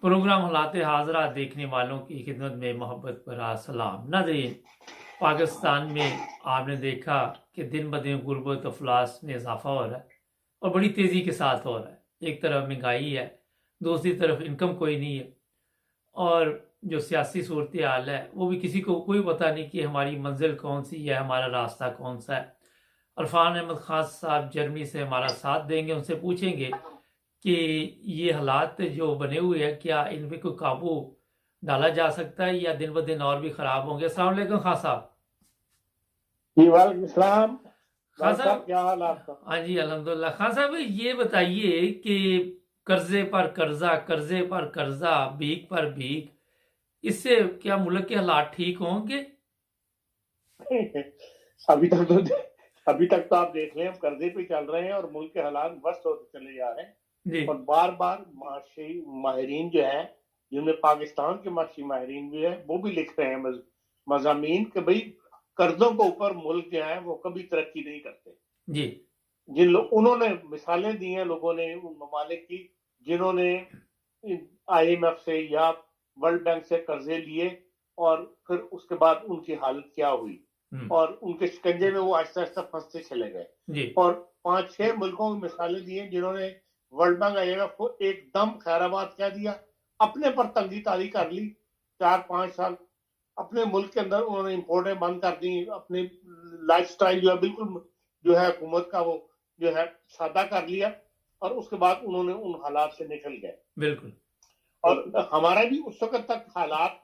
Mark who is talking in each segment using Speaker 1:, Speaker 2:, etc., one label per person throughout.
Speaker 1: Programme हालात हाजरा देखने वालों की खिदमत में मोहब्बत भरा सलाम। नाज़रीन, पाकिस्तान में आपने देखा कि दिन ब दिन गुर्बत अफलास में इजाफा हो रहा है और बड़ी तेज़ी के साथ हो रहा है। एक तरफ महंगाई है, दूसरी तरफ इनकम कोई नहीं है, और जो सियासी सूरत हाल है वो भी किसी को कोई पता नहीं कि हमारी मंजिल कौन सी है, हमारा रास्ता कौन सा है। अरफान अहमद खान साहब जर्मनी से हमारा साथ देंगे, उनसे पूछेंगे कि ये हालात जो बने हुए हैं, क्या इन पे कोई काबू डाला जा सकता है या दिन ब दिन और भी खराब होंगे। अस्सलाम वालेकुम खान साहब।
Speaker 2: जी वालेकुम सलाम।
Speaker 1: खान
Speaker 2: डॉक्टर साहब,
Speaker 1: साहब,
Speaker 2: क्या हाल आपका?
Speaker 1: हाँ जी अल्हम्दुलिल्लाह। खान साहब, ये बताइए कि कर्जे पर कर्जा, कर्जे पर कर्जा, भीख पर भीख, इससे क्या मुल्क के हालात ठीक होंगे?
Speaker 2: अभी तक तो अभी तक तो आप देख रहे हैं, हम कर्जे पे चल रहे हैं और मुल्क के हालात वर्स्ट होते चले जा रहे हैं।
Speaker 1: जी
Speaker 2: और बार बार माशी माहिरीन जो है, जिनमें पाकिस्तान के माशी माहिरीन भी है, वो भी लिख रहे हैं मजामीन कि भाई कर्जों के ऊपर मुल्क जो है वो कभी तरक्की नहीं करते।
Speaker 1: जी
Speaker 2: जिन लोग उन्होंने मिसालें दी हैं लोगों ने उन ममालिक की जिन्होंने IMF से या वर्ल्ड बैंक से कर्जे लिए और फिर उसके बाद उनकी हालत क्या हुई और उनके शिकंजे में वो आहिस्ता आहिस्ता फंसते चले गए।
Speaker 1: जी
Speaker 2: और 5-6 मुल्कों की मिसालें दी हैं जिन्होंने वर्ल्ड बैंक IMF को एकदम खैराबाद कह दिया, अपने पर तंगी तारी कर ली। 4-5 साल अपने मुल्क के अंदर उन्होंने इम्पोर्टें बंद कर दी, अपनी लाइफस्टाइल जो है बिल्कुल जो है हुकूमत का वो जो है सादा कर लिया और उसके बाद उन्होंने उन हालात से निकल गए।
Speaker 1: बिल्कुल।
Speaker 2: और हमारा भी उस वक्त तक हालात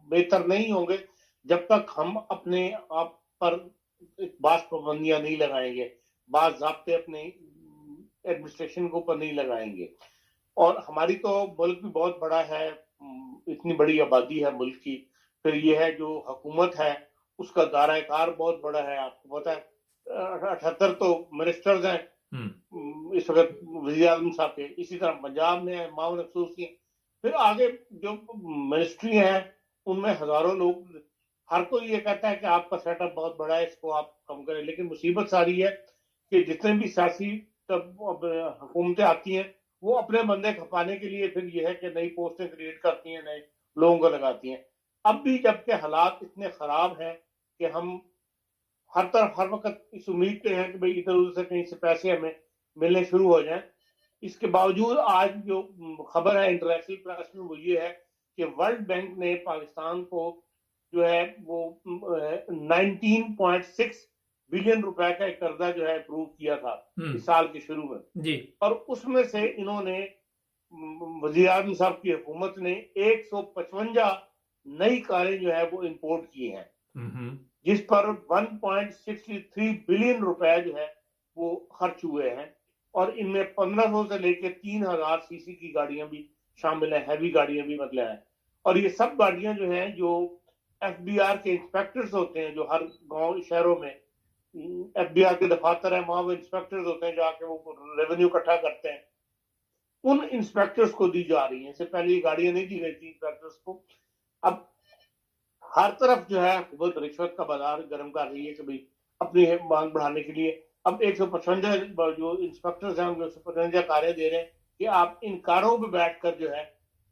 Speaker 2: बेहतर नहीं होंगे जब तक हम अपने आप पर बास पाबंदियां नहीं लगाएंगे, बास ज़ाब्ते अपने एडमिनिस्ट्रेशन के ऊपर नहीं लगाएंगे। और हमारी तो मुल्क भी बहुत बड़ा है, इतनी बड़ी आबादी है मुल्क की। फिर ये है जो हुकूमत है उसका दायरा कार बहुत बड़ा है, आपको पता है 78 तो मिनिस्टर्स हैं इस वक्त वज़ीर आज़म साहब के। इसी तरह पंजाब में है, माउन अफसूस की। फिर आगे जो मिनिस्ट्री है उनमें हजारों लोग, हर कोई ये कहता है कि आपका सेटअप बहुत बड़ा है, इसको आप कम करें। लेकिन मुसीबत सारी है कि जितने भी सियासी हुकूमतें आती हैं वो अपने बंदे खपाने के लिए फिर ये है कि नई पोस्टें क्रिएट करती हैं, नए लोगों को लगाती हैं। अब भी जबकि हालात इतने खराब हैं कि हम हर तरफ हर वक्त इस उम्मीद पे हैं कि भाई इधर उधर से कहीं से पैसे हमें मिलने शुरू हो जाएं, इसके बावजूद आज जो खबर है इंटरनेशनल प्रेस में वो ये है कि वर्ल्ड बैंक ने पाकिस्तान को जो है वो 19.6 बिलियन रुपए का एक कर्जा जो है अप्रूव किया था इस साल के शुरू में।
Speaker 1: जी
Speaker 2: और उसमें से इन्होंने वज़ीर आज़म साहब की हुकूमत ने 155 नई कारें जो है वो इंपोर्ट की हैं, जिस पर 1.63 बिलियन रुपए जो है वो खर्च हुए हैं। और इनमें 1500 से लेकर 3000 सीसी की गाड़ियां भी शामिल है, हैवी गाड़ियां भी मतलब है। और ये सब गाड़ियां जो हैं जो FBR के इंस्पेक्टर्स होते हैं, जो हर गांव शहरों में FBR के दफातर है, वहां वो इंस्पेक्टर्स होते हैं जाके वो रेवेन्यू इकट्ठा करते हैं, उन इंस्पेक्टर्स को दी जा रही है। इससे पहले ये गाड़ियां नहीं दी गई थी इंस्पेक्टर्स को। अब हर तरफ जो है हुकूमत रिश्वत का बाजार गर्म कर रही है कि भाई अपनी मांग बढ़ाने के लिए अब 155 जो इंस्पेक्टर्स हैं उनको 155 कारें दे रहे हैं कि आप इन कारों पे बैठकर जो है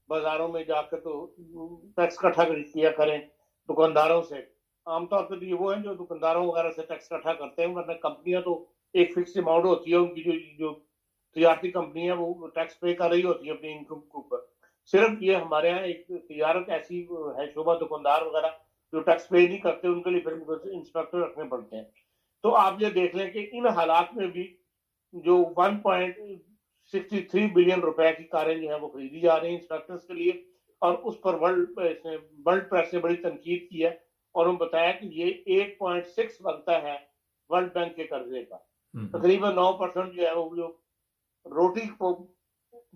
Speaker 2: बाजारों में जाकर तो टैक्स इकट्ठा किया करें दुकानदारों से। आमतौर पर तो ये वो है जो दुकानदारों वगैरह से टैक्स इकट्ठा करते हैं, वरना कंपनियां तो एक फिक्स अमाउंट होती है उनकी, जो तजारती कंपनी है वो टैक्स पे कर रही होती है अपनी इनकम के ऊपर। सिर्फ ये हमारे यहाँ एक तजारत ऐसी है, शोभा दुकानदार वगैरह जो टैक्स पे नहीं करते, उनके लिए फिर इंस्पेक्टर रखने पड़ते हैं। तो आप ये देख लें कि इन हालात में भी जो 1.63 बिलियन रुपए की कारें जो है वो खरीदी जा रही हैं इंस्पेक्टर्स के लिए। और उस पर वर्ल्ड प्रेस ने बड़ी तनकीद की है और उन्होंने बताया कि ये 8.6 बनता है वर्ल्ड बैंक के कर्जे का। तकरीबन 9% जो है वो जो रोटी को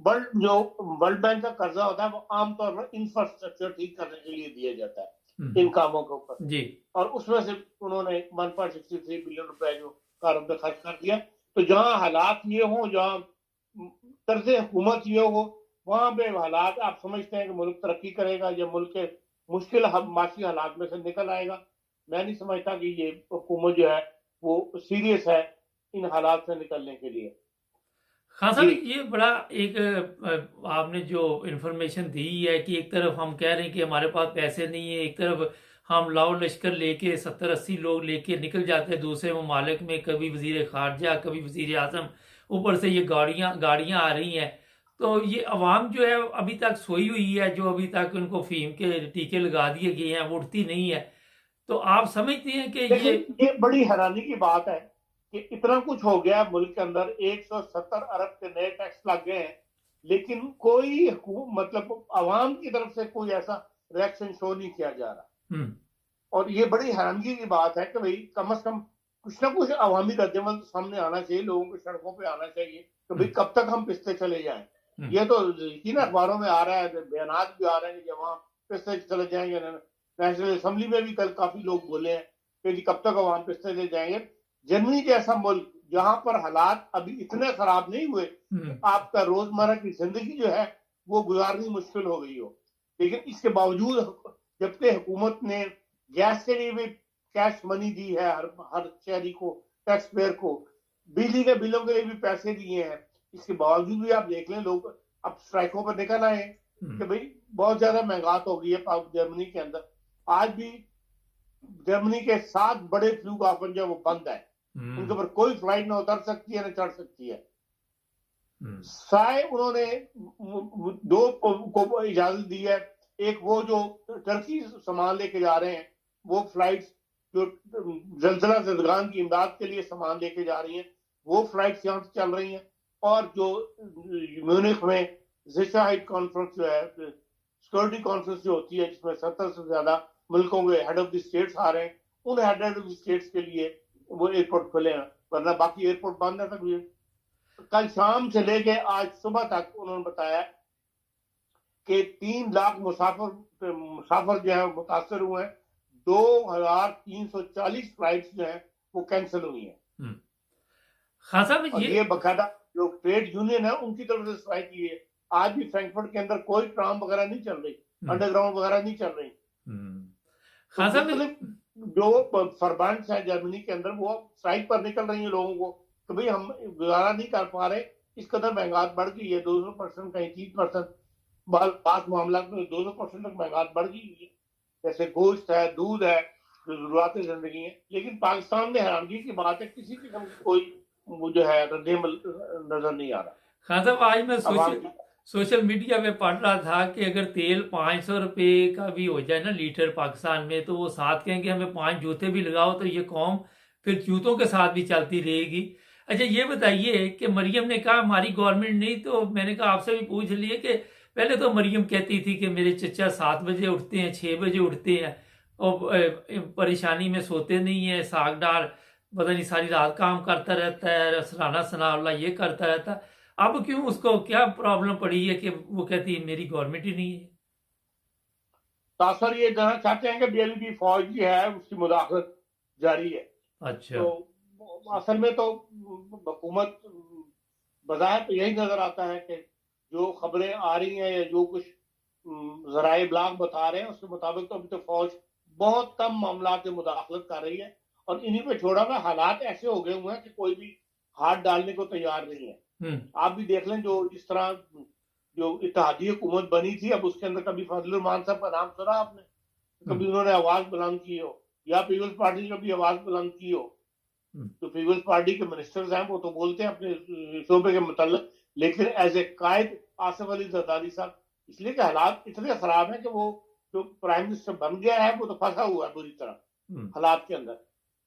Speaker 2: वर्ल्ड बैंक का कर्जा होता है वो आमतौर पर इंफ्रास्ट्रक्चर ठीक करने के लिए दिया जाता है इन कामों के ऊपर
Speaker 1: जी।
Speaker 2: और उसमें से उन्होंने 1.63 बिलियन रुपए जो कारों पे खर्च कर दिया। तो जहां हालात ये हो, जहां तर्ज हुकूमत ये हो, वहां पे हालात आप समझते हैं कि मुल्क तरक्की करेगा या मुल्क के मुश्किल माशी हालात में से निकल आएगा? मैं नहीं समझता कि ये हुकूमत जो है वो सीरियस है इन हालात से निकलने के लिए।
Speaker 1: हाँ सर, ये बड़ा एक आपने जो इंफॉर्मेशन दी है कि एक तरफ हम कह रहे हैं कि हमारे पास पैसे नहीं है, एक तरफ हम लाओ लश्कर लेके 70-80 लोग लेके निकल जाते हैं दूसरे ममालिक में, कभी वजीर खारजा कभी वजीर आजम, ऊपर से ये गाड़ियाँ गाड़ियाँ आ रही हैं। तो ये अवाम जो है अभी तक सोई हुई है, जो अभी तक उनको फीम के टीके लगा दिए गए हैं, वो उठती नहीं है। तो आप समझते हैं कि
Speaker 2: ये बड़ी हैरानी की बात है कि इतना कुछ हो गया मुल्क के अंदर, 170 अरब के नए टैक्स लग गए हैं, लेकिन कोई मतलब आवाम की तरफ से कोई ऐसा रिएक्शन शो नहीं किया जा रहा। और ये बड़ी हैरानगी की बात है कि भाई कम से कम कुछ ना कुछ अवामी रद्दमल तो सामने आना चाहिए, लोगों को सड़कों पे आना चाहिए कि भाई कब तक हम पिसते चले जाएं। ये तो यकीन अखबारों में आ रहा है, बयानात भी आ रहे हैं कि जब हम पिसते चले जाएंगे। नेशनल असेंबली में भी कल काफी लोग बोले हैं कि कब तक अवाम पिसते चले जाएंगे। जर्मनी जैसा मुल्क जहां पर हालात अभी इतने खराब नहीं हुए, आपका रोजमर्रा की जिंदगी जो है वो गुजारनी मुश्किल हो गई हो, लेकिन इसके बावजूद जबकि हुकूमत ने गैस के लिए भी कैश मनी दी है हर शहरी को, टैक्स पेयर को, बिजली के बिलों के लिए भी पैसे दिए हैं, इसके बावजूद भी आप देख लें लोग अब स्ट्राइकों पर निकल आए कि भाई बहुत ज्यादा महंगात हो गई है जर्मनी के अंदर। आज भी जर्मनी के 7 बड़े फ्लूग ऑफन जो वो बंद है, उनके ऊपर कोई फ्लाइट ना उतर सकती है ना चढ़ सकती है। साय उन्होंने 2 को इजाजत दी है, एक वो जो टर्की सामान लेके जा रहे हैं वो फ्लाइट्स जो जलजला ज़दगान की इमदाद के लिए सामान लेके जा रही हैं वो फ्लाइट्स यहाँ से चल रही हैं, और जो म्यूनिख में ज़िशाइट कॉन्फ्रेंस जो है, सिक्योरिटी कॉन्फ्रेंस जो होती है जिसमें 70 से ज्यादा मुल्कों के हेड ऑफ द स्टेट्स आ रहे हैं, उन हेड ऑफ द स्टेट्स के लिए वो एयरपोर्ट खुले हैं, वरना बाकी एयरपोर्ट बंद है तक। कल शाम से लेके आज सुबह तक उन्होंने बताया कि 3 लाख मुसाफिर जो है मुतासर हुए हैं, 2340 फ्लाइट्स जो है वो कैंसिल हुई हैं।
Speaker 1: हाँ साहब,
Speaker 2: ये बकायदा जो ट्रेड यूनियन है उनकी तरफ से स्ट्राइक की है। आज भी फ्रैंकफर्ट के अंदर कोई ट्राम वगैरह नहीं चल रही, अंडरग्राउंड वगैरह नहीं चल रही।
Speaker 1: हाँ साहब,
Speaker 2: जो फरबांड्स है जर्मनी के अंदर वो स्ट्राइक पर निकल रही है लोगों को तो भाई हम गुजारा नहीं कर पा रहे, इस कदर महंगात बढ़ गई है, 200% कहीं 30%, बात मामला में 200% तक महंगात बढ़ गई है। जैसे गोश्त है, दूध है, जो जरूरत जिंदगी है। लेकिन पाकिस्तान में हैरानगी की बात है किसी किस्म की कोई वो जो है रद्देमल नजर नहीं आ रहा।
Speaker 1: हाँ साहब, आज मैं सोशल मीडिया पे पढ़ रहा था कि अगर तेल 500 रुपये का भी हो जाए ना लीटर पाकिस्तान में, तो वो साथ कहेंगे हमें 5 जूते भी लगाओ, तो ये कौम फिर जूतों के साथ भी चलती रहेगी। अच्छा ये बताइए कि मरियम ने कहा हमारी गवर्नमेंट नहीं, तो मैंने कहा आपसे भी पूछ लिए कि पहले तो मरियम कहती थी कि मेरे चचा 7 बजे उठते हैं, 6 बजे उठते हैं और परेशानी में सोते नहीं है, सागदार पता नहीं सारी रात काम करता रहता है, सराना सनावला ये करता रहता है। अब क्यों उसको क्या प्रॉब्लम पड़ी है कि वो कहती है मेरी गवर्नमेंट ही नहीं है?
Speaker 2: तासर ये जानना चाहते हैं कि बीएलपी फौज जो है उसकी मुदाखलत जारी है।
Speaker 1: अच्छा,
Speaker 2: तो असल में तो हुकूमत बज़ाहिर तो यही नजर आता है कि जो खबरें आ रही हैं या जो कुछ जराए ब्लाग बता रहे हैं उसके मुताबिक तो अभी तो फौज बहुत कम मामला में मुदाखलत कर रही है, और इन्हीं पे छोड़ा हुआ हालात ऐसे हो गए हुए हैं कि कोई भी हाथ डालने को तैयार नहीं है। आप भी देख लें, जो इस तरह जो इत्तेहादी हुकूमत बनी थी, अब उसके अंदर कभी फजलुर रहमान साहब का नाम सुना आपने? कभी उन्होंने आवाज बुलंद की हो, या पीपल्स पार्टी ने कभी आवाज बुलंद की हो? तो पीपल्स पार्टी के मिनिस्टर्स हैं वो तो बोलते हैं अपने शोबे के मुतल्लिक, लेकिन एज ए कायद आसिफ अली जरदारी साहब, इसलिए कि हालात इतने खराब हैं कि वो जो प्राइम मिनिस्टर बन गया है वो तो फंसा हुआ है बुरी तरह हालात के अंदर।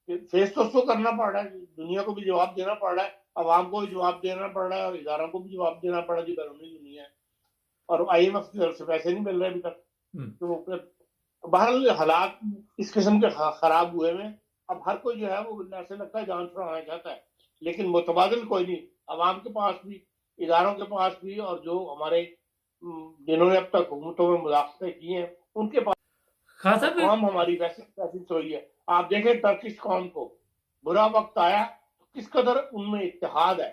Speaker 2: फेस तो उसको करना पड़ रहा है, दुनिया को भी जवाब देना पड़ रहा है, अवाम को भी जवाब देना पड़ रहा है, और इदारों को भी जवाब देना पड़ रहा है जो बैरूनी दुनिया है, और IMF की तरफ से पैसे नहीं मिल रहे अभी तक। तो बहरहाल हालात इस किस्म के खराब हुए में अब हर कोई जो है वो ऐसे लगता है जान छुड़ाना चाहता है, लेकिन मुतबादिल कोई नहीं, अवाम के पास भी, इदारों के पास भी, और जो हमारे जिन्होंने अब तक हुकूमतों में मुदाखलतें की हैं उनके पास कौम हमारी वैसे सोई है। आप देखें टर्किश कौम को बुरा वक्त आया तो किस कदर उनमें इत्तेहाद है,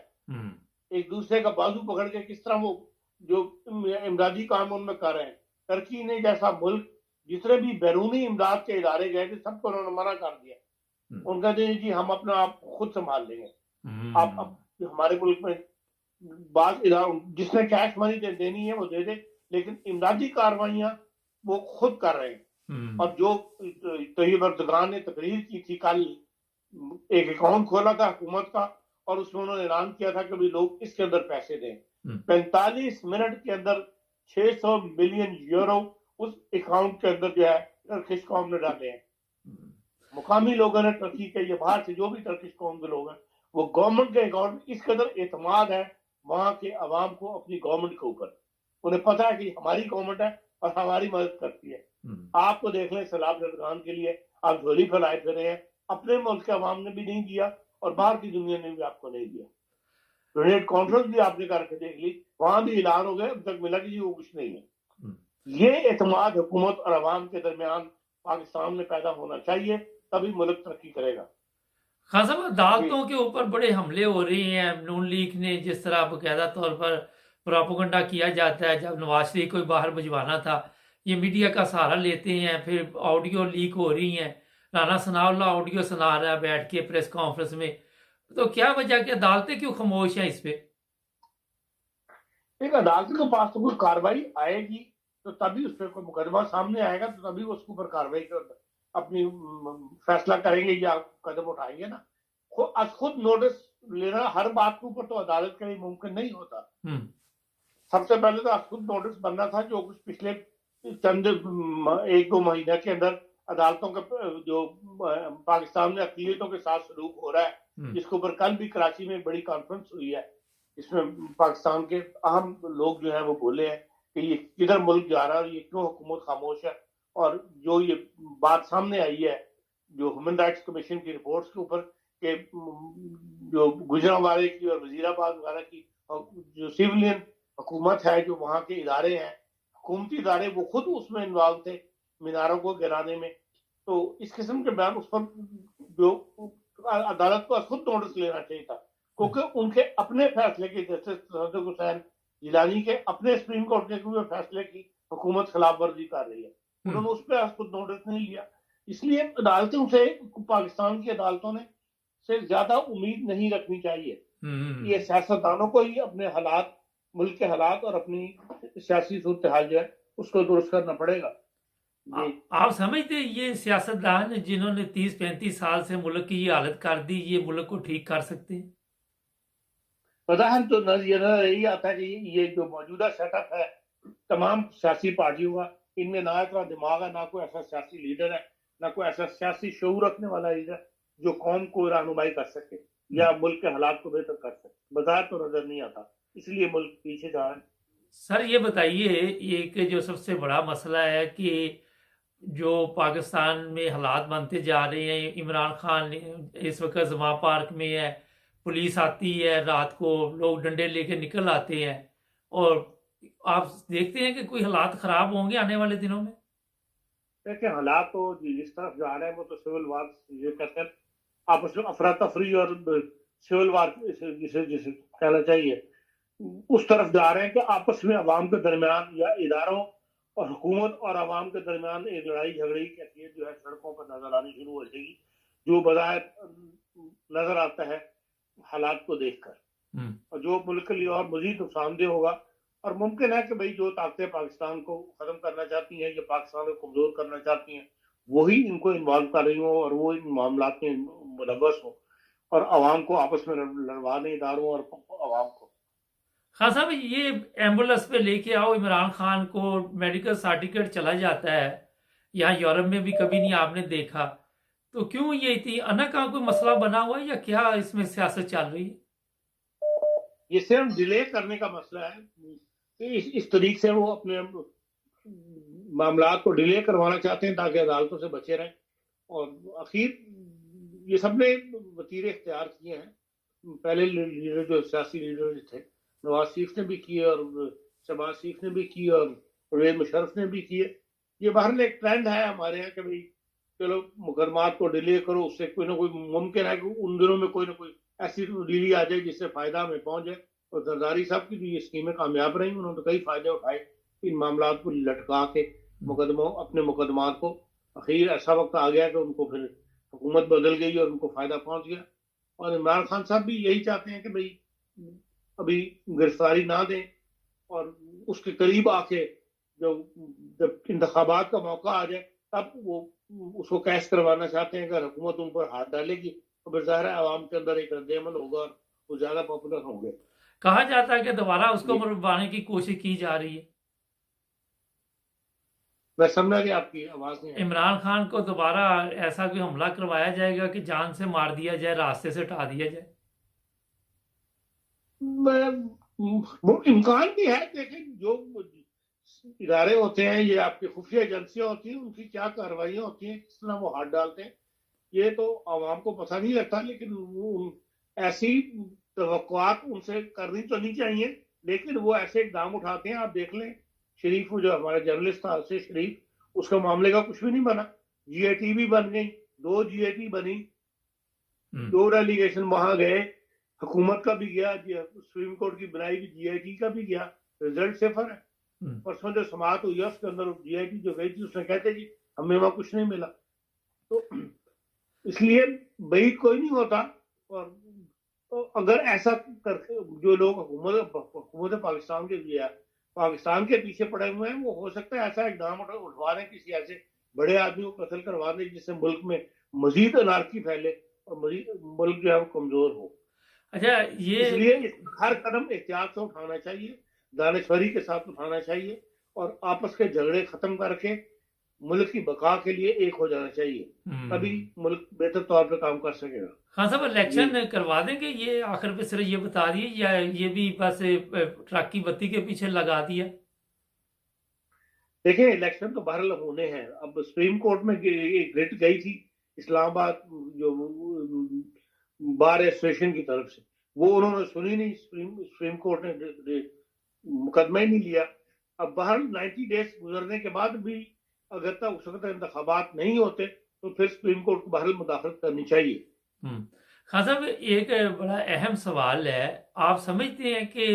Speaker 2: एक दूसरे का बाजू पकड़ के किस तरह वो जो इमदादी काम उनमें कर रहे हैं। टर्की ने जैसा मुल्क, जितने भी बैरूनी इमदाद के इदारे गए थे सबको उन्होंने मना कर दिया, उनका जी हम अपना आप खुद संभाल लेंगे। आप हमारे मुल्क में बात जिसने कैश मनी देनी है वो दे दे, लेकिन इमदादी कार्रवाइयां वो खुद कर रहे हैं। और जो तैयब अर्दगान ने तकरीर की थी कल, एक अकाउंट खोला था हुकूमत का और उसमें उन्होंने ऐलान किया था कि भी लोग इसके अंदर पैसे दें। 45 मिनट के अंदर 600 मिलियन यूरो उस अकाउंट के अंदर जो है टर्किश कौम ने डाले हैं। मुकामी लोगों ने टर्की के, ये बाहर से जो भी टर्किश कौम के लोग हैं, वो गवर्नमेंट के अकाउंट में इस कदर एतमाद है वहां के अवाम को अपनी गवर्नमेंट के ऊपर। उन्हें पता है कि हमारी गवर्नमेंट है और हमारी मदद करती है। आपको देख लें, सैलाब अर्दगान के लिए आप झोली फैलाए फिरे हैं, अपने मुल्क के अवाम ने भी नहीं दिया और बाहर की दुनिया ने भी आपको नहीं दिया। यूनाइटेड कॉन्फ्रेंस भी आपने करके देख ली, वहां भी ऐलान हो गए, अब तक मिला कि वो कुछ नहीं है। ये एतमाद हुकूमत और अवाम के दरमियान पाकिस्तान में पैदा होना चाहिए, तभी मुल्क तरक्की करेगा।
Speaker 1: खान साहब, अदालतों के ऊपर बड़े हमले हो रहे हैं। नून लीग ने जिस तरह बाकायदा तौर पर प्रोपेगेंडा किया जाता है, जब नवाज शरीफ को बाहर भिजवाना था, ये मीडिया का सहारा लेते हैं, फिर ऑडियो लीक हो रही हैं, राना सनाउल्लाह ऑडियो सुना रहा है बैठ के प्रेस कॉन्फ्रेंस में। तो क्या वजह कि अदालतें क्यों खामोश हैं इस पे?
Speaker 2: एक अदालत के पास तो कोई कार्रवाई आएगी तो तभी उस पर कोई मुकदमा सामने आएगा, तो तभी उसके ऊपर कार्रवाई कर अपनी फैसला करेंगे या कदम उठाएंगे ना। खुद नोटिस लेना हर बात के ऊपर तो अदालत के लिए मुमकिन नहीं होता। सबसे पहले तो खुद नोटिस बनना था, जो कुछ पिछले चंद 1-2 महीने के अंदर अदालतों का जो पाकिस्तान में अक़लियतों के साथ सलूक हो रहा है, जिसके ऊपर कल भी कराची में बड़ी कॉन्फ्रेंस हुई है, इसमें पाकिस्तान के अहम लोग जो है वो बोले हैं कि ये किधर मुल्क जा रहा है, ये क्यों हुकूमत खामोश है। और जो ये बात सामने आई है जो ह्यूमन राइट्स कमीशन की रिपोर्ट्स के ऊपर के जो गुजरांवाले की और वजीराबाद वगैरह की जो सिविलियन हुकूमत है, जो वहाँ के इदारे हैं, हुकूमती इदारे, वो खुद उसमें इन्वॉल्व थे मीनारों को गिराने में। तो इस किस्म के बयान उस पर जो अदालत को खुद नोटिस लेना चाहिए था, क्योंकि उनके अपने फैसले की, जस्टिस सदक हुसैन जिलानी के अपने सुप्रीम कोर्ट के हुए फैसले की हुकूमत खिलाफ वर्जी कर रही है, उन्होंने उस पर खुद नोटिस नहीं लिया। इसलिए अदालतों से, पाकिस्तान की अदालतों ने से ज्यादा उम्मीद नहीं रखनी चाहिए। ये सियासतदानों को ही अपने हालात, मुल्क के हालात और अपनी सियासी सूरत हाल जो है उसको दुरुस्त करना पड़ेगा।
Speaker 1: आप समझते ये सियासतदान जिन्होंने 30-35 साल से मुल्क की ये हालत कर दी, ये मुल्क को ठीक कर सकते हैं?
Speaker 2: पता है, तो नजर यही आता है कि ये जो मौजूदा सेटअप है तमाम सियासी पार्टियों का, इनमें ना इतना दिमाग है, ना कोई ऐसा सियासी लीडर है, ना कोई ऐसा सियासी शऊर रखने वाला लीडर जो कौम को रहनुमाई कर सके या मुल्क के हालात को बेहतर कर सके। बाजार तो नजर नहीं आता, इसलिए मुल्क पीछे जा रहा है।
Speaker 1: सर ये बताइए, ये कि जो सबसे बड़ा मसला है कि जो पाकिस्तान में हालात बनते जा रहे हैं, इमरान खान इस वक्त जमा पार्क में है, पुलिस आती है रात को, लोग डंडे लेके निकल आते हैं, और आप देखते हैं कि कोई हालात खराब होंगे आने वाले दिनों में?
Speaker 2: देखिए, हालात तो जिस तरफ जा रहे हैं वो तो सिविल वार, ये कहते हैं आपस में अफरा तफरी और सिविल वार जिसे जिसे कहना चाहिए, उस तरफ जा रहे हैं कि आपस में अवाम के दरमियान या इदारों और हुकूमत और अवाम के दरमियान एक लड़ाई झगड़े की कैफियत जो है सड़कों पर नजर आनी शुरू हो जाएगी, जो बज़ाहिर नजर आता है हालात को देखकर, और जो मुल्क के लिए और मजीद नुकसानदेह होगा। और मुमकिन है कि भाई जो ताकतें पाकिस्तान को खत्म करना चाहती हैं या पाकिस्तान को कमजोर करना चाहती हैं, वही इनको इन्वॉल्व कर रही हो और वो इन मामलात में मुलव्वस हो और अवाम को आपस में लड़वा दें, इदारों और अवाम को।
Speaker 1: खान साहब, ये एम्बुलेंस पे लेके आओ इमरान खान को, मेडिकल सर्टिफिकेट चला जाता है, यहाँ यूरोप में भी कभी नहीं आपने देखा, तो क्यों ये इतनी अनका कोई मसला बना हुआ है या क्या इसमें सियासत चल रही है?
Speaker 2: ये सिर्फ डिले करने का मसला है कि इस तरीके से वो अपने मामला को डिले करवाना चाहते हैं ताकि अदालतों से बचे रहें। और आखिर ये सबने वतीरे इख्तियार किए हैं, पहले लीडर जो सियासी लीडर थे, नवाज शरीफ ने भी किए और शहबाज शरीफ ने भी किए और परवेज मुशर्रफ ने भी किए। ये बहरहाल एक ट्रेंड है हमारे यहाँ कि भाई चलो मुकदमात को डिले करो, उससे कोई ना कोई मुमकिन है कि उन दिनों में कोई ना कोई ऐसी तब्दीली आ जाए जिससे फायदा में पहुंच जाए। और जरदारी साहब की भी ये स्कीमें कामयाब रही, उन्होंने तो कई फायदे उठाए इन मामला को लटका के अपने मुकदमात को। आखिर ऐसा वक्त आ गया कि उनको फिर हुकूमत बदल गई और उनको फायदा पहुंच गया। और इमरान खान साहब भी यही चाहते हैं कि भाई अभी गिरफ्तारी ना दें और उसके करीब आके जब इंतखाबात का मौका आ जाए तब वो उसको कैश करवाना चाहते हैं। अगर हुकूमत उन पर हाथ डालेगी तो फिर ज़ाहिर है आवाम के अंदर एक रद्द-ए-अमल होगा और वो ज्यादा पॉपुलर होंगे।
Speaker 1: कहा जाता है कि दोबारा उसको
Speaker 2: जी।
Speaker 1: मरवाने की कोशिश की जा रही है।
Speaker 2: मैं समझा कि आपकी आवाज नहीं आई।
Speaker 1: इमरान खान को दोबारा ऐसा कोई हमला करवाया जाएगा कि जान से मार दिया जाए, रास्ते से हटा दिया जाए?
Speaker 2: वो इम्कान भी है। देखें, जो इदारे होते हैं, ये आपकी खुफिया एजेंसियां होती हैं, उनकी क्या कार्रवाइयां होती हैं, किस तरह वो हाथ डालते हैं, ये तो आवाम को पता नहीं लगता। लेकिन ऐसी तवक्कुआत उनसे करनी तो नहीं चाहिए, लेकिन वो ऐसे इकदाम उठाते हैं। आप देख लें, शरीफ जो हमारा जर्नलिस्ट था से शरीफ, उसका मामले का कुछ भी नहीं बना। जीएटी भी बन गई, 2 जीएटी बनी, 2 डेलीगेशन वहां गए, हुकूमत का भी गया, सुप्रीम कोर्ट की बनाई हुई जीआईटी का भी गया, रिजल्ट सिफर है। परसों जो समात हुई है उसके अंदर जीआईटी जो गई थी उसने कहते जी हमें वहां कुछ नहीं मिला। तो इसलिए बईद कोई नहीं होता। और तो अगर ऐसा करके जो लोग हुकूमत पाकिस्तान के लिए पाकिस्तान के पीछे पड़े हुए हैं, वो हो सकता है ऐसा इकदाम उठवा दें, किसी ऐसे बड़े आदमी को कत्ल करवा दें जिससे मुल्क में मजीद अनारकी फैले और मजीद मुल्क जो है वो कमजोर हो।
Speaker 1: अच्छा, ये
Speaker 2: इसलिए हर कदम एहतियात से उठाना चाहिए, दानिशवरी के साथ उठाना चाहिए और आपस के झगड़े खत्म करके मुल्क की बका के लिए एक हो जाना चाहिए, तभी मुल्क बेहतर तौर पर काम कर सकेगा।
Speaker 1: खान साहब, इलेक्शन करवा देंगे ये? आखिर पे सिर्फ ये बता दिए या ये भी बस ट्रक की बत्ती के पीछे लगा दिया?
Speaker 2: देखिए, इलेक्शन तो बहरहाल होने हैं। अब सुप्रीम कोर्ट में एक रिट गई थी इस्लामाबाद जो बार एसोसिएशन की तरफ से, वो उन्होंने सुनी नहीं। सुप्रीम कोर्ट ने मुकदमा ही नहीं लिया। अब बहरहाल 90 डेज गुजरने के बाद भी अगर तक उस वक्त इंतखाबात नहीं होते तो फिर सुप्रीम कोर्ट को बहरहाल मुदाखलत करनी चाहिए।
Speaker 1: खान साहब, एक बड़ा अहम सवाल है, आप समझते हैं कि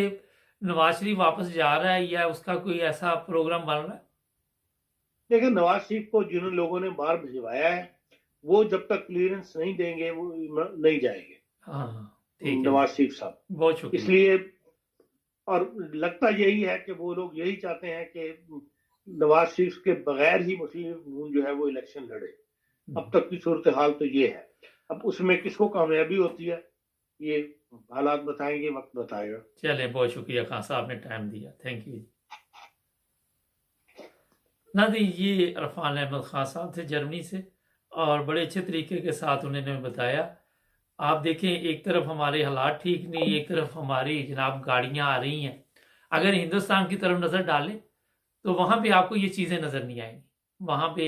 Speaker 1: नवाज शरीफ वापस जा रहा है या उसका कोई ऐसा प्रोग्राम बन रहा है?
Speaker 2: देखिए, नवाज शरीफ को जिन लोगों ने बाहर भिजवाया है वो जब तक क्लियरेंस नहीं देंगे वो नहीं जाएंगे।
Speaker 1: हाँ, ठीक है
Speaker 2: नवाज शरीफ साहब,
Speaker 1: बहुत शुक्रिया।
Speaker 2: इसलिए और लगता यही है कि वो लोग यही चाहते हैं कि नवाज शरीफ के बगैर ही मुस्लिम जो है वो इलेक्शन लड़े। अब तक की सूरत हाल तो ये है। अब उसमें किसको कामयाबी होती है ये हालात बताएंगे, वक्त बताएगा।
Speaker 1: चले, बहुत शुक्रिया खान साहब, आपने टाइम दिया, थैंक यू। नाज़रीन, ये इरफान अहमद खान साहब थे जर्मनी से और बड़े अच्छे तरीके के साथ उन्होंने बताया। आप देखें, एक तरफ हमारे हालात ठीक नहीं, एक तरफ हमारी जनाब गाड़ियां आ रही हैं। अगर हिंदुस्तान की तरफ नज़र डालें तो वहाँ पे आपको ये चीज़ें नज़र नहीं आएंगी। वहाँ पे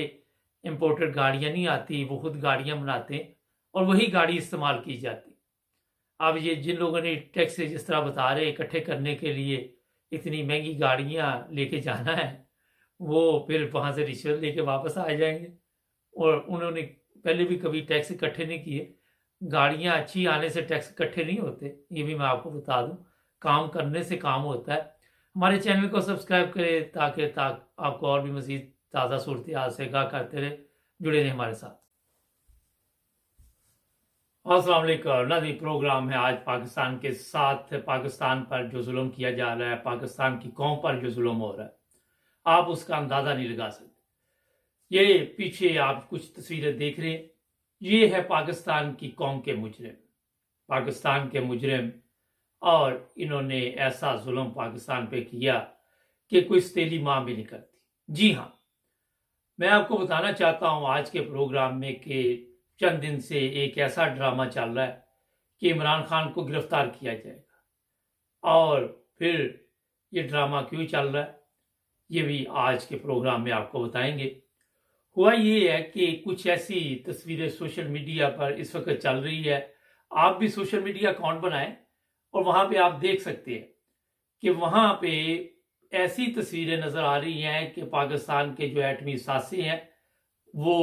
Speaker 1: इम्पोर्टेड गाड़ियाँ नहीं आती, वो खुद गाड़ियाँ बनाते हैं और वही गाड़ी इस्तेमाल की जाती। अब ये जिन लोगों ने टैक्स जिस तरह बता रहे इकट्ठे करने के लिए इतनी महंगी गाड़ियाँ लेके जाना है, वो फिर वहाँ से रिश्वत लेके वापस आ जाएंगे। और उन्होंने पहले भी कभी टैक्स इकट्ठे नहीं किए। गाड़ियाँ अच्छी आने से टैक्स इकट्ठे नहीं होते, ये भी मैं आपको बता दूं। काम करने से काम होता है। हमारे चैनल को सब्सक्राइब करें ताकि आपको और भी मज़ीद ताज़ा सूरत हाल से आगाह करते रहे। जुड़े रहें हमारे साथ। अस्सलाम वालेकुम। नाज़रीन, प्रोग्राम है आज पाकिस्तान के साथ। पाकिस्तान पर जो जुल्म किया जा रहा है, पाकिस्तान की कौम पर जो जुल्म हो रहा है, आप उसका अंदाज़ा नहीं लगा सकते। ये पीछे आप कुछ तस्वीरें देख रहे हैं, ये है पाकिस्तान की कौम के मुजरिम, पाकिस्तान के मुजरिम। और इन्होंने ऐसा जुल्म पाकिस्तान पे किया कि कोई सतीली माँ भी नहीं करती। जी हाँ, मैं आपको बताना चाहता हूँ आज के प्रोग्राम में कि चंद दिन से एक ऐसा ड्रामा चल रहा है कि इमरान खान को गिरफ्तार किया जाएगा। और फिर ये ड्रामा क्यों चल रहा है ये भी आज के प्रोग्राम में आपको बताएंगे। हुआ ये है कि कुछ ऐसी तस्वीरें सोशल मीडिया पर इस वक्त चल रही है। आप भी सोशल मीडिया अकाउंट बनाएं और वहां पे आप देख सकते हैं कि वहां पे ऐसी तस्वीरें नजर आ रही हैं कि पाकिस्तान के जो एटमी सासे हैं वो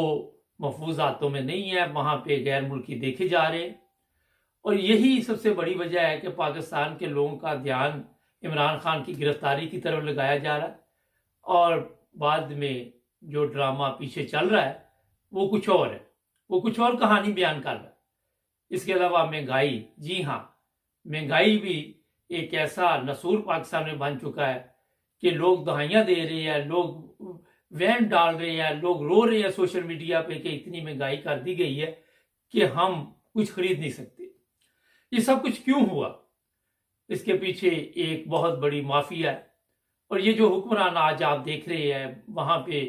Speaker 1: महफूज हाथों में नहीं है, वहां पे गैर मुल्की देखे जा रहे हैं। और यही सबसे बड़ी वजह है कि पाकिस्तान के लोगों का ध्यान इमरान खान की गिरफ्तारी की तरफ लगाया जा रहा है और बाद में जो ड्रामा पीछे चल रहा है वो कुछ और है, वो कुछ और कहानी बयान कर रहा है। इसके अलावा महंगाई, जी हाँ, महंगाई भी एक ऐसा नसूर पाकिस्तान में बन चुका है कि लोग दहाइयाँ दे रहे हैं, लोग वैन डाल रहे हैं, लोग रो रहे हैं सोशल मीडिया पे कि इतनी महंगाई कर दी गई है कि हम कुछ खरीद नहीं सकते। ये सब कुछ क्यों हुआ? इसके पीछे एक बहुत बड़ी माफिया है। और ये जो हुक्मरान आज आप देख रहे हैं वहां पे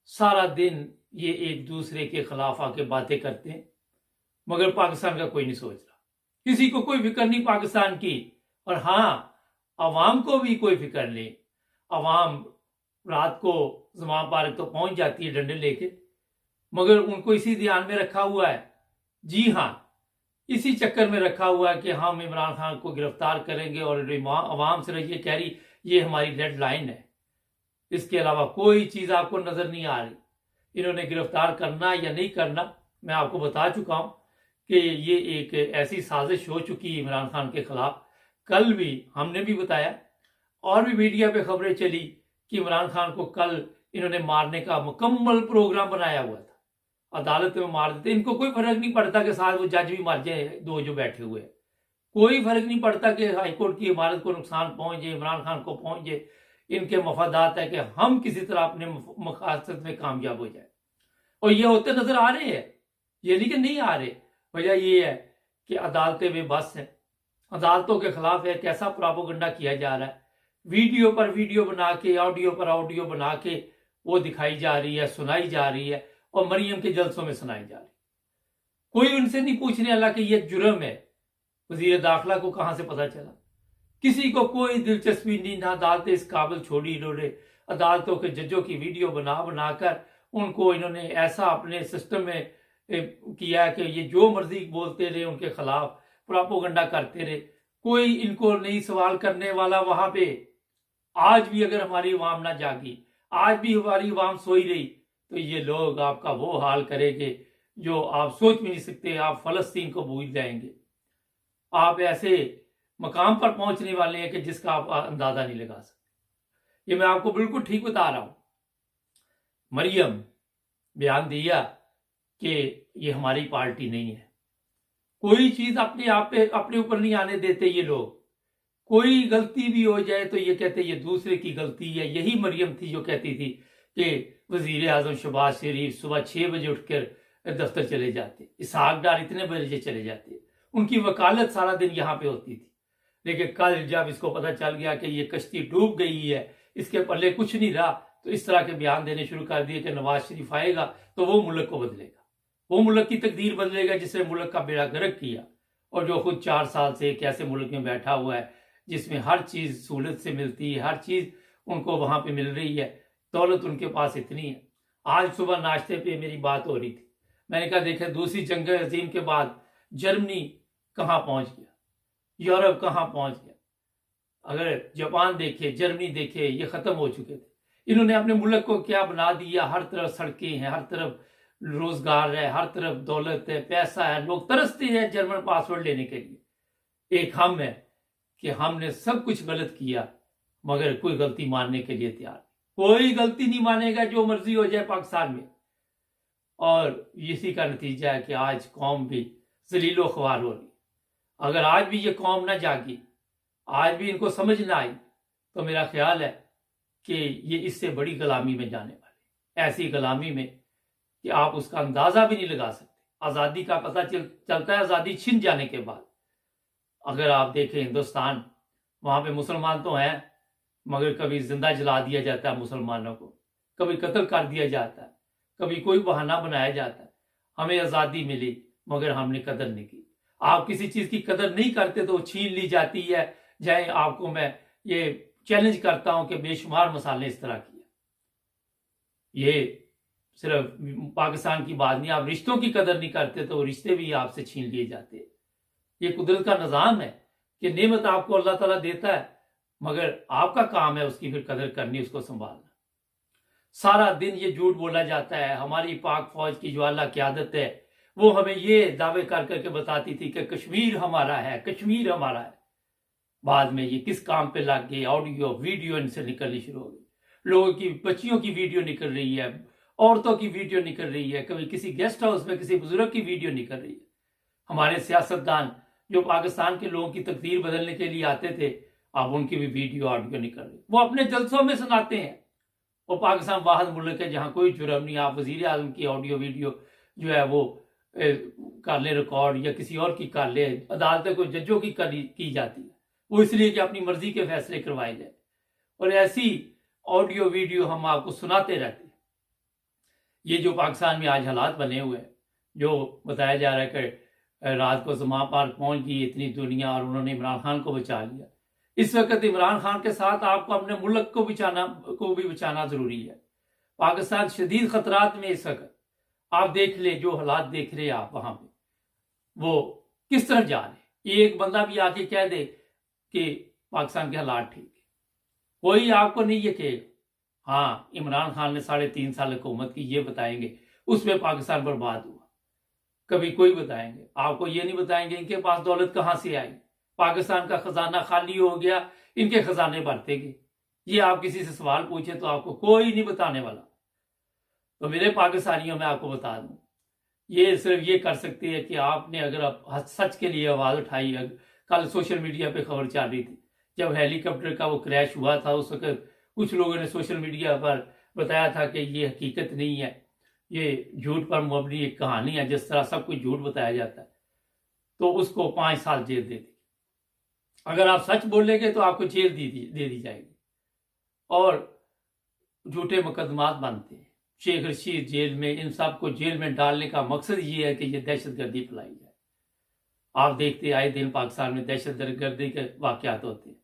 Speaker 1: सारा दिन ये एक दूसरे के खिलाफ आके बातें करते हैं, मगर पाकिस्तान का कोई नहीं सोच रहा, किसी को कोई फिक्र नहीं पाकिस्तान की। और हाँ, अवाम को भी कोई फिक्र नहीं। अवाम रात को जमा पार्क तो पहुंच जाती है डंडे लेके, मगर उनको इसी ध्यान में रखा हुआ है, जी हाँ, इसी चक्कर में रखा हुआ है कि हम इमरान खान को गिरफ्तार करेंगे और अवाम सिर्फ ये कह रही ये हमारी डेड लाइन है। इसके अलावा कोई चीज आपको नजर नहीं आ रही। इन्होंने गिरफ्तार करना या नहीं करना मैं आपको बता चुका हूं कि ये एक ऐसी साजिश हो चुकी है इमरान खान के खिलाफ। कल भी हमने भी बताया और भी मीडिया पे खबरें चली कि इमरान खान को कल इन्होंने मारने का मुकम्मल प्रोग्राम बनाया हुआ था, अदालत में मार देते। इनको कोई फर्क नहीं पड़ता कि साथ वो जज भी मर जाए, दो जो बैठे हुए, कोई फर्क नहीं पड़ता कि हाईकोर्ट की इमारत को नुकसान पहुंचे, इमरान खान को पहुंचे। इनके मफादात है कि हम किसी तरह अपने मकसद में कामयाब हो जाए, और ये होते नजर आ रहे हैं, ये नहीं कि नहीं आ रहे। वजह ये है कि अदालतें बेबस हैं, अदालतों के खिलाफ एक ऐसा प्रोपेगेंडा किया जा रहा है, वीडियो पर वीडियो बना के, ऑडियो पर ऑडियो बना के वो दिखाई जा रही है, सुनाई जा रही है, और मरियम के जलसों में सुनाई जा रही। कोई उनसे नहीं पूछने वाला कि ये जुर्म है। वजीर दाखिला को कहां से पता चला? किसी को कोई दिलचस्पी नहीं, ना अदालतें इस काबिल छोड़ी इन्होंने। अदालतों के जजों की वीडियो बना बनाकर उनको इन्होंने ऐसा अपने सिस्टम में किया कि ये जो मर्जी बोलते रहे, उनके खिलाफ प्रोपेगेंडा करते रहे, कोई इनको नहीं सवाल करने वाला वहां पे। आज भी अगर हमारी अवाम ना जागी, आज भी हमारी अवाम सोई रही, तो ये लोग आपका वो हाल करेंगे जो आप सोच भी नहीं सकते। आप फलस्तीन को भूल जाएंगे, आप ऐसे मकाम पर पहुंचने वाले हैं कि जिसका आप अंदाजा नहीं लगा सकते। ये मैं आपको बिल्कुल ठीक बता रहा हूं। मरियम बयान दिया कि ये हमारी पार्टी नहीं है। कोई चीज अपने आप पे अपने ऊपर नहीं आने देते ये लोग। कोई गलती भी हो जाए तो ये कहते ये दूसरे की गलती है। यही मरियम थी जो कहती थी कि वजीर आजम शहबाज शरीफ सुबह 6 बजे उठकर दफ्तर चले जाते, इसहाक डार इतने बजे चले जाते, उनकी वकालत सारा दिन यहाँ पे होती थी। लेकिन कल जब इसको पता चल गया कि ये कश्ती डूब गई है, इसके पल्ले कुछ नहीं रहा, तो इस तरह के बयान देने शुरू कर दिए कि नवाज शरीफ आएगा तो वो मुल्क को बदलेगा, वो मुल्क की तकदीर बदलेगा जिसने मुल्क का बेड़ा गर्क किया, और जो खुद 4 साल से एक ऐसे मुल्क में बैठा हुआ है जिसमें हर चीज सहूलत से मिलती है, हर चीज उनको वहां पे मिल रही है, दौलत उनके पास इतनी है। आज सुबह नाश्ते पे मेरी बात हो रही थी, मैंने कहा देखे दूसरी जंग अजीम के बाद जर्मनी कहाँ पहुंच गया, यूरोप कहाँ पहुंच गया। अगर जापान देखे, जर्मनी देखे, ये खत्म हो चुके थे। इन्होंने अपने मुल्क को क्या बना दिया, हर तरफ सड़कें हैं, हर तरफ रोजगार है, हर तरफ दौलत है, पैसा है, लोग तरसते हैं जर्मन पासपोर्ट लेने के लिए। एक हम है कि हमने सब कुछ गलत किया, मगर कोई गलती मानने के लिए तैयार, कोई गलती नहीं मानेगा, जो मर्जी हो जाए पाकिस्तान में। और इसी का नतीजा है कि आज कौम भी जलीलो ख्वार हो रही। अगर आज भी ये कौम ना जागी, आज भी इनको समझ ना आई, तो मेरा ख्याल है कि ये इससे बड़ी गुलामी में जाने वाले, ऐसी गुलामी में कि आप उसका अंदाजा भी नहीं लगा सकते। आज़ादी का पता चलता है आज़ादी छिन जाने के बाद। अगर आप देखें हिंदुस्तान, वहां पे मुसलमान तो हैं, मगर कभी जिंदा जला दिया जाता है मुसलमानों को, कभी कत्ल कर दिया जाता है, कभी कोई बहाना बनाया जाता है। हमें आज़ादी मिली मगर हमने कदर नहीं की। आप किसी चीज की कदर नहीं करते तो छीन ली जाती है। चाहे आपको मैं ये चैलेंज करता हूं कि बेशुमार मसाले इस तरह किए। ये सिर्फ पाकिस्तान की बात नहीं, आप रिश्तों की कदर नहीं करते तो रिश्ते भी आपसे छीन लिए जाते हैं। ये कुदरत का निजाम है कि नेमत आपको अल्लाह ताला देता है, मगर आपका काम है उसकी फिर कदर करनी, उसको संभालना। सारा दिन ये झूठ बोला जाता है। हमारी पाक फौज की जो आला क़यादत है वो हमें ये दावे कर करके बताती थी कि कश्मीर हमारा है, कश्मीर हमारा है। बाद में ये किस काम पे लग गए, ऑडियो वीडियो इनसे निकलनी शुरू हो गई। लोगों की बच्चियों की वीडियो निकल रही है, औरतों की वीडियो निकल रही है, कभी किसी गेस्ट हाउस में किसी बुजुर्ग की वीडियो निकल रही है। हमारे सियासतदान जो पाकिस्तान के लोगों की तकदीर बदलने के लिए आते थे, आप उनकी भी वीडियो ऑडियो निकल रही। वो अपने जलसों में सुनाते हैं। वो पाकिस्तान वाहिद मुल्क है जहां कोई जुर्म नहीं। आप वजीर आजम की ऑडियो वीडियो जो है वो कर ले रिकॉर्ड, या किसी और की कर ले, अदालतों को जजों की की जाती है, वो इसलिए कि अपनी मर्जी के फैसले करवाए जाए। और ऐसी ऑडियो वीडियो हम आपको सुनाते रहते हैं। ये जो पाकिस्तान में आज हालात बने हुए हैं, जो बताया जा रहा है कि रात को जमा पार्क पहुंच गई इतनी दुनिया और उन्होंने इमरान खान को बचा लिया। इस वक्त इमरान खान के साथ आपको अपने मुल्क को भी बचाना जरूरी है। पाकिस्तान शदीद खतरात में इस वक्त। आप देख ले जो हालात देख रहे हैं आप वहां पे, वो किस तरफ जा रहे हैं। एक बंदा भी आके कह दे कि पाकिस्तान के हालात ठीक है, कोई आपको नहीं ये कहेगा। हाँ, इमरान खान ने 3.5 साल हुकूमत की, ये बताएंगे उसमें पाकिस्तान बर्बाद हुआ, कभी कोई बताएंगे। आपको ये नहीं बताएंगे इनके पास दौलत कहां से आई, पाकिस्तान का खजाना खाली हो गया, इनके खजाने भरते गए। ये आप किसी से सवाल पूछे तो आपको कोई नहीं बताने वाला। तो मेरे पाकिस्तानियों में आपको बता दूं, ये सिर्फ ये कर सकती है कि आपने अगर आप सच के लिए आवाज उठाई। कल सोशल मीडिया पे खबर चल रही थी, जब हेलीकॉप्टर का वो क्रैश हुआ था, उस वक्त कुछ लोगों ने सोशल मीडिया पर बताया था कि ये हकीकत नहीं है, ये झूठ पर मबनी एक कहानी है, जिस तरह सब कुछ झूठ बताया जाता है, तो उसको 5 साल जेल दे दी। अगर आप सच बोलेंगे तो आपको जेल दे दी जाएगी। और झूठे मुकदमात बनते हैं। शेख रशीद जेल में, इन सब को जेल में डालने का मकसद ये है कि ये दहशतगर्दी फैलाई जाए। आप देखते आए दिन पाकिस्तान में दहशतगर्दी के वाकयात होते हैं,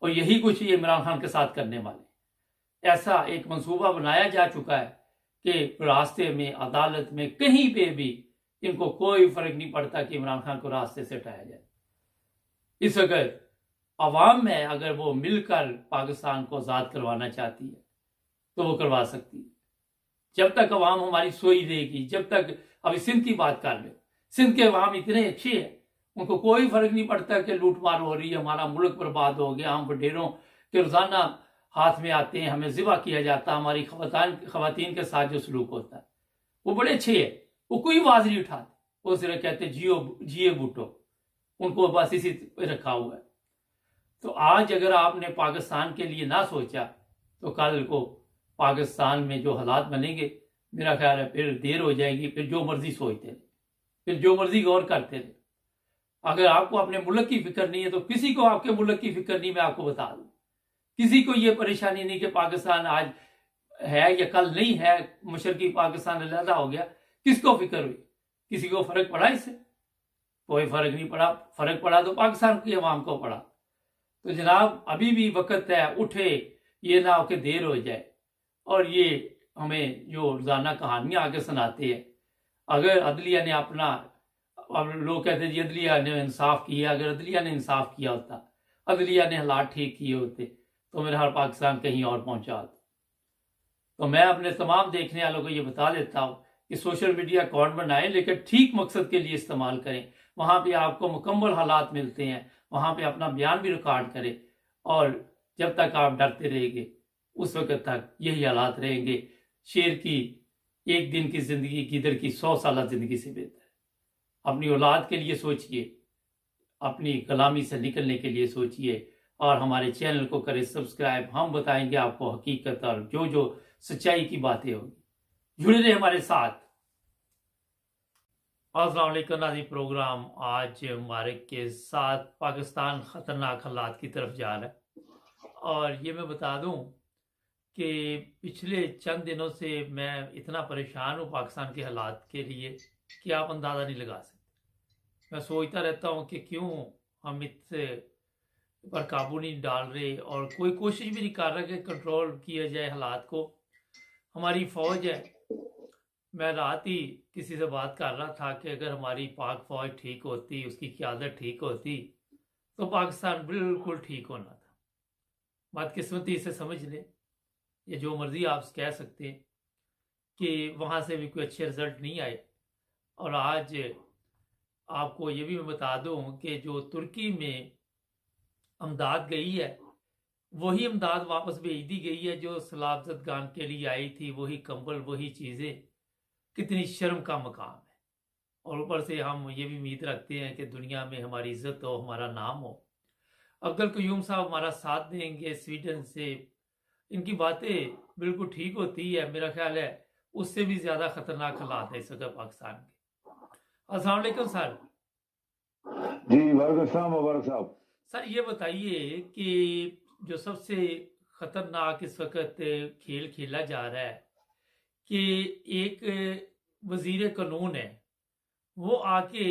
Speaker 1: और यही कुछ ये इमरान खान के साथ करने वाले। ऐसा एक मंसूबा बनाया जा चुका है कि रास्ते में, अदालत में, कहीं पे भी इनको कोई फर्क नहीं पड़ता कि इमरान खान को रास्ते से हटाया जाए। इस वक्त अवाम में अगर वो मिलकर पाकिस्तान को आजाद करवाना चाहती है तो वो करवा सकती है। जब तक अवाम हमारी सोई रहेगी, जब तक, अभी सिंध की बात कर ले, सिंध के अवाम इतने अच्छे हैं, उनको कोई फर्क नहीं पड़ता कि लूटमार हो रही है, हमारा मुल्क बर्बाद हो गया, हम बडेरों के रोजाना हाथ में आते हैं, हमें जिबा किया जाता, हमारी खवातीन के साथ जो सलूक होता है वो बड़े अच्छे है। वो कोई आवाज नहीं उठाते, वो सिर्फ कहते जिए बूटो, उनको बस इसी पे रखा हुआ है। तो आज अगर आपने पाकिस्तान के लिए ना सोचा तो कल को पाकिस्तान में जो हालात बनेंगे, मेरा ख्याल है फिर देर हो जाएगी, फिर जो मर्जी सोचते रहे, फिर जो मर्जी गौर करते रहे। अगर आपको अपने मुल्क की फिक्र नहीं है तो किसी को आपके मुल्क की फिक्र नहीं, मैं आपको बता दूं। किसी को ये परेशानी नहीं कि पाकिस्तान आज है या कल नहीं है, मशरकी पाकिस्तान अलहदा हो गया, किसको फिक्र हुई? किसी को फर्क पड़ा इससे? कोई फर्क नहीं पड़ा। फर्क पड़ा तो पाकिस्तान की अवाम को पड़ा। तो जनाब अभी भी वक्त है, उठे, ये ना हो कि देर हो जाए। और ये हमें जो रोजाना कहानियां आगे सुनाते हैं, अगर अदलिया ने अपना, अब लोग कहते हैं जी अदलिया ने इंसाफ किया, अगर अदलिया ने इंसाफ किया होता, अदलिया ने हालात ठीक किए होते तो मेरा हर पाकिस्तान कहीं और पहुंचा होता। तो मैं अपने तमाम देखने वालों को ये बता देता हूँ कि सोशल मीडिया अकाउंट बनाएं, लेकिन ठीक मकसद के लिए इस्तेमाल करें। वहां पे आपको मुकम्मल हालात मिलते हैं, वहां पे अपना बयान भी रिकॉर्ड करें। और जब तक आप डरते रहेंगे उस वक्त तक यही हालात रहेंगे। शेर की एक दिन की जिंदगी गिदड़ की 100 साल जिंदगी से बेहतर है। अपनी औलाद के लिए सोचिए, अपनी गुलामी से निकलने के लिए सोचिए, और हमारे चैनल को करें सब्सक्राइब। हम बताएंगे आपको हकीकत और जो जो सच्चाई की बातें होंगी। जुड़े रहे हमारे साथ। अस्सलाम वालेकुम नाज़रीन, प्रोग्राम आज हमारे के साथ पाकिस्तान खतरनाक हालात की तरफ जा रहा है। और ये मैं बता दूं कि पिछले चंद दिनों से मैं इतना परेशान हूँ पाकिस्तान के हालात के लिए कि आप अंदाज़ा नहीं लगा सकते। मैं सोचता रहता हूँ कि क्यों हम इससे पर काबू नहीं डाल रहे, और कोई कोशिश भी नहीं कर रहा कि कंट्रोल किया जाए हालात को। हमारी फौज है, मैं रात ही किसी से बात कर रहा था कि अगर हमारी पाक फौज ठीक होती, उसकी क़यादत ठीक होती तो पाकिस्तान बिल्कुल ठीक होना था। बदकिस्मती से समझ ले, ये जो मर्जी आप कह सकते हैं कि वहाँ से भी कोई अच्छे रिजल्ट नहीं आए। और आज आपको ये भी मैं बता दूं कि जो तुर्की में अमदाद गई है, वही अमदाद वापस भेज दी गई है जो सलाबतगान के लिए आई थी। वही कंबल, वही चीज़ें। कितनी शर्म का मकाम है। और ऊपर से हम ये भी उम्मीद रखते हैं कि दुनिया में हमारी इज्जत हो, हमारा नाम हो। अब्दुल कयूम साहब हमारा साथ देंगे स्वीडन से। इनकी बातें बिल्कुल ठीक होती है, मेरा ख्याल है उससे भी ज्यादा खतरनाक हालात है इस वक्त पाकिस्तान के। अस्सलाम वालेकुम सर।
Speaker 3: जी वालेकुम सलाम मुबारक साहब।
Speaker 1: सर ये बताइए कि जो सबसे खतरनाक इस वक्त खेल खेला जा रहा है कि एक वजीर कानून है, वो आके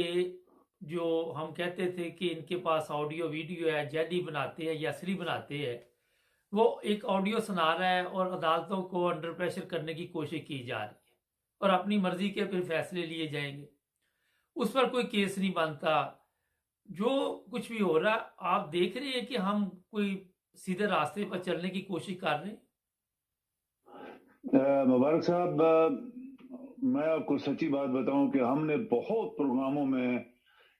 Speaker 1: जो हम कहते थे कि इनके पास ऑडियो वीडियो है, जैली बनाते हैं या असली बनाते हैं, वो एक ऑडियो सुना रहा है और अदालतों को अंडर प्रेशर करने की कोशिश की जा रही है और अपनी मर्जी के फिर फैसले लिए जाएंगे। उस पर कोई केस नहीं बनता। जो कुछ भी हो रहा, आप देख रहे हैं कि हम कोई सीधे रास्ते पर चलने की कोशिश कर रहे हैं?
Speaker 3: मुबारक साहब, मैं आपको सच्ची बात बताऊं कि हमने बहुत प्रोग्रामों में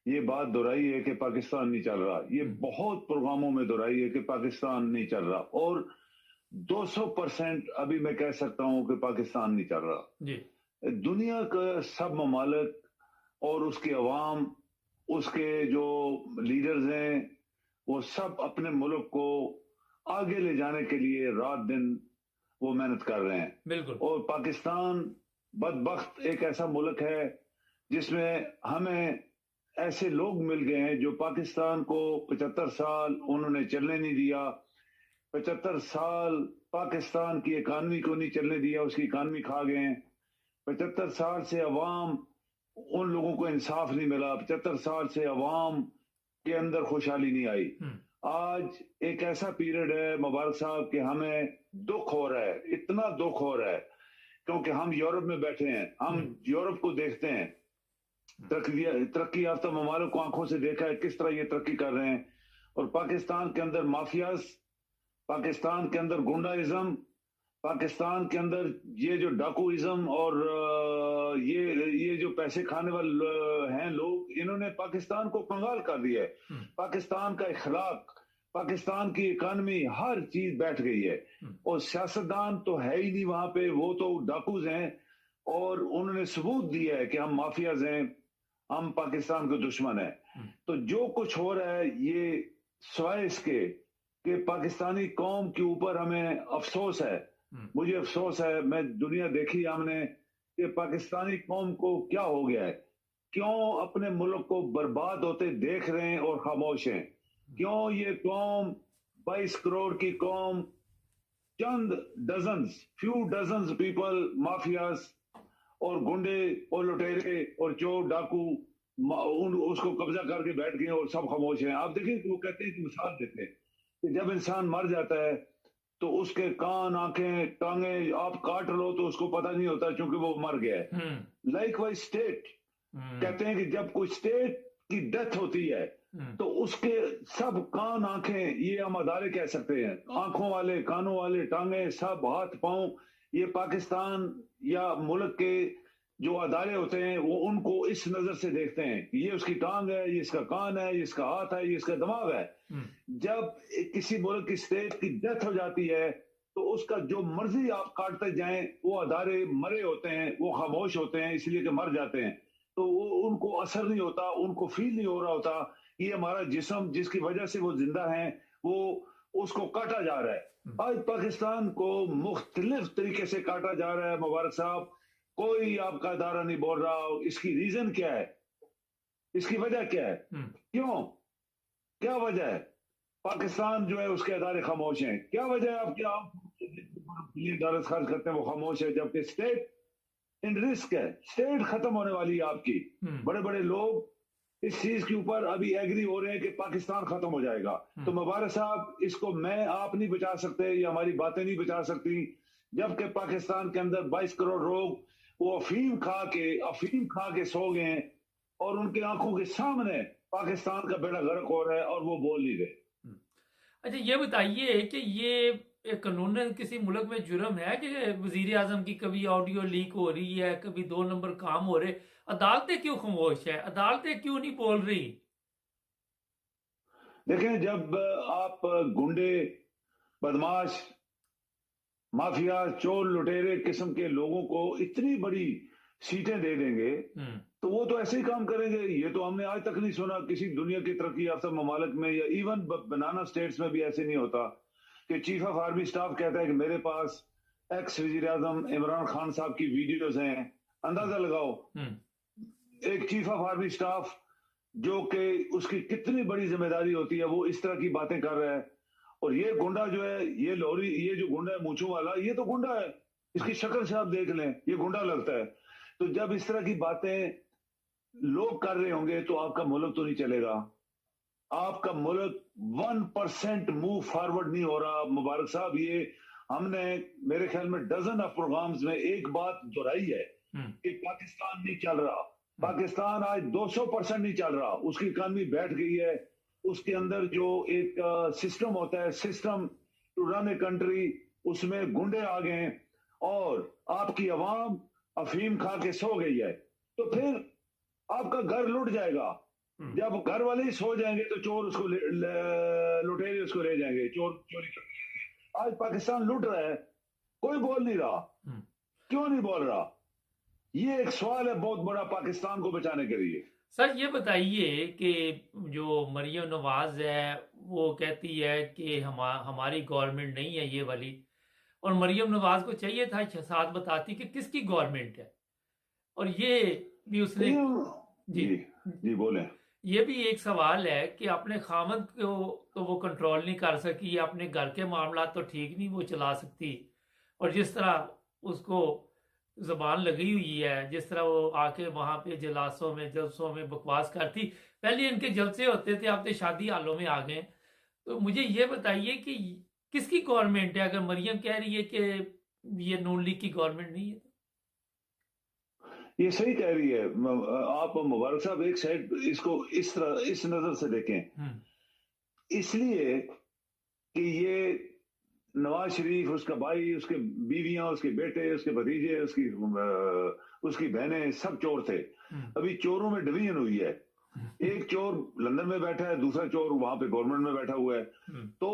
Speaker 3: ये बात दोहराई है कि पाकिस्तान नहीं चल रहा। ये बहुत प्रोग्रामों में दोहराई है कि पाकिस्तान नहीं चल रहा, और 200% अभी मैं कह सकता हूं कि पाकिस्तान नहीं चल रहा
Speaker 1: जी।
Speaker 3: दुनिया का सब ममालिक और उसके अवाम, उसके जो लीडर्स हैं, वो सब अपने मुल्क को आगे ले जाने के लिए रात दिन वो मेहनत कर रहे हैं।
Speaker 1: बिल्कुल।
Speaker 3: और पाकिस्तान बदबख्त एक ऐसा मुल्क है जिसमें हमें ऐसे लोग मिल गए हैं जो पाकिस्तान को 75 साल उन्होंने चलने नहीं दिया। 75 साल पाकिस्तान की इकानमी को नहीं चलने दिया, उसकी इकानमी खा गए हैं। 75 साल से अवाम, उन लोगों को इंसाफ नहीं मिला। 75 साल से अवाम के अंदर खुशहाली नहीं आई। आज एक ऐसा पीरियड है मुबारक साहब कि हमें दुख हो रहा है, इतना दुख हो रहा है, क्योंकि हम यूरोप में बैठे हैं, हम यूरोप को देखते हैं, तरक्की याफ्ता ममालिक को आंखों से देखा है किस तरह ये तरक्की कर रहे हैं, और पाकिस्तान के अंदर माफियाज, पाकिस्तान के अंदर गुंडाइज्म, पाकिस्तान के अंदर ये जो डाकूइज्म और ये जो पैसे खाने वाले हैं लोग, इन्होंने पाकिस्तान को कंगाल कर दिया है। पाकिस्तान का इखलाक, पाकिस्तान की इकानमी, हर चीज बैठ गई है, और सियासतदान तो है ही नहीं वहां पे, वो तो डाकूज हैं, और उन्होंने सबूत दिया है कि हम माफियाज हैं, हम पाकिस्तान के दुश्मन हैं। तो जो कुछ हो रहा है ये सिवाय इसके कि पाकिस्तानी कौम के ऊपर हमें अफसोस है, मुझे अफसोस है। मैं दुनिया देखी हमने कि पाकिस्तानी कौम को क्या हो गया है, क्यों अपने मुल्क को बर्बाद होते देख रहे हैं और खामोश हैं। क्यों ये कौम, 22 करोड़ की कौम, चंद dozens, few dozens people, mafias और गुंडे और लुटेरे और चोर डाकू उसको कब्जा करके बैठ गए और सब खामोश हैं। आप देखिए, वो कहते हैं कि मिसाल देते हैं कि जब इंसान मर जाता है तो उसके कान, आंखें, टांगे आप काट लो तो उसको पता नहीं होता क्योंकि वो मर गया है। लाइक वाइज स्टेट, कहते हैं कि जब कोई स्टेट की डेथ होती है तो उसके सब कान, आंखें, ये हम अदारे कह सकते हैं, आंखों वाले, कानों वाले, टांगे, सब हाथ पांव, ये पाकिस्तान या मुल्क के जो अदारे होते हैं वो उनको इस नजर से देखते हैं कि ये उसकी टांग है, ये इसका कान है, ये इसका हाथ है, ये इसका दिमाग है। जब किसी मुल्क की स्टेट की डेथ हो जाती है तो उसका जो मर्जी आप काटते जाएं, वो अदारे मरे होते हैं, वो खामोश होते हैं इसलिए कि मर जाते हैं, तो वो उनको असर नहीं होता, उनको फील नहीं हो रहा होता ये हमारा जिस्म जिसकी वजह से वो जिंदा है, वो उसको काटा जा रहा है। आज पाकिस्तान को मुख्तलिफ तरीके से काटा जा रहा है मुबारक साहब, कोई आपका अदारा नहीं बोल रहा। इसकी रीजन क्या है, इसकी वजह क्या है, क्यों, क्या वजह है? पाकिस्तान जो है उसके अदारे खामोश हैं। क्या वजह है? आप क्या बिलियन डॉलर खर्च करते हैं वो खामोश है, जबकि स्टेट इन रिस्क है, स्टेट खत्म होने वाली है आपकी। बड़े बड़े लोग इस चीज के ऊपर अभी एग्री हो रहे हैं कि पाकिस्तान खत्म हो जाएगा। तो मुबारक साहब, इसको मैं आप नहीं बचा सकते, या हमारी बातें नहीं बचा सकती, जबकि पाकिस्तान के अंदर 22 करोड़ लोग वो अफीम खा के सो गए हैं, और उनकी आंखों के सामने पाकिस्तान का बेड़ा गर्क हो रहा है और वो बोल नहीं रहे।
Speaker 1: अच्छा, ये बताइए कि ये कानूनन किसी मुल्क में जुर्म है कि वजीर आजम की कभी ऑडियो लीक हो रही है, कभी 2 नंबर काम हो रहे, अदालतें क्यों खामोश है, अदालतें क्यों नहीं बोल रही?
Speaker 3: देखें, जब आप गुंडे, बदमाश, माफिया, चोर, लुटेरे किस्म के लोगों को इतनी बड़ी सीटें दे देंगे तो वो तो ऐसे ही काम करेंगे। ये तो हमने आज तक नहीं सुना किसी दुनिया की तरक्की याफ्ता ममालिक में या इवन बनाना स्टेट्स में भी ऐसे नहीं होता कि चीफ ऑफ आर्मी स्टाफ कहता है कि मेरे पास एक्स वजीर आजम इमरान खान साहब की वीडियोज हैं। अंदाजा लगाओ एक चीफ ऑफ आर्मी स्टाफ जो कि उसकी कितनी बड़ी जिम्मेदारी होती है, वो इस तरह की बातें कर रहा है। और ये गुंडा जो है, ये लोरी, ये जो गुंडा है मूंछों वाला, ये तो गुंडा है, इसकी शक्ल से आप देख लें, ये गुंडा लगता है। तो जब इस तरह की बातें लोग कर रहे होंगे तो आपका मुल्क तो नहीं चलेगा। आपका मुल्क 1% मूव फॉरवर्ड नहीं हो रहा। मुबारक साहब, ये हमने मेरे ख्याल में डजन ऑफ प्रोग्राम्स में एक बात दोहराई है कि पाकिस्तान नहीं चल रहा। पाकिस्तान आज 200% नहीं चल रहा। उसकी इकॉनमी बैठ गई है। उसके अंदर जो एक सिस्टम होता है, system to run a country, उसमें गुंडे आ गए हैं और आपकी आवाम अफीम खा के सो गई है। तो फिर आपका घर लुट जाएगा। जब घर वाले ही सो जाएंगे तो चोर उसको लुटेरे उसको ले जाएंगे, चोर चोरी कर। आज पाकिस्तान लुट रहा है, कोई बोल नहीं रहा। क्यों नहीं बोल रहा? ये एक सवाल है बहुत बड़ा पाकिस्तान को बचाने के लिए।
Speaker 1: सर ये बताइए कि जो मरियम नवाज है वो कहती है कि हमारी गवर्नमेंट नहीं है ये वाली, और मरियम नवाज को चाहिए था साथ बताती कि किसकी गवर्नमेंट है। और ये भी उसने
Speaker 3: जी बोले,
Speaker 1: ये भी एक सवाल है कि अपने खामद को तो वो कंट्रोल नहीं कर सकी, अपने घर के मामला तो ठीक नहीं वो चला सकती, और जिस तरह उसको जबान लगी हुई है, जिस तरह वो आके वहां पे जलासों में जलसों में बकवास करती। पहले इनके जलसे होते थे, अब तो शादी हालों में आ गए। तो मुझे ये बताइए कि किसकी गवर्नमेंट है? अगर मरियम कह रही है कि ये नून लीग की गवर्नमेंट नहीं है,
Speaker 3: ये सही कह रही है। आप मुबारक साहब एक साइड इसको इस तरह इस नजर से देखें, इसलिए कि ये नवाज शरीफ, उसका भाई, उसके बीवियां, उसके बेटे, उसके भतीजे, उसकी बहनें सब चोर थे। अभी चोरों में डिवीजन हुई है। एक चोर लंदन में बैठा है, दूसरा चोर वहां पे गवर्नमेंट में बैठा हुआ है। तो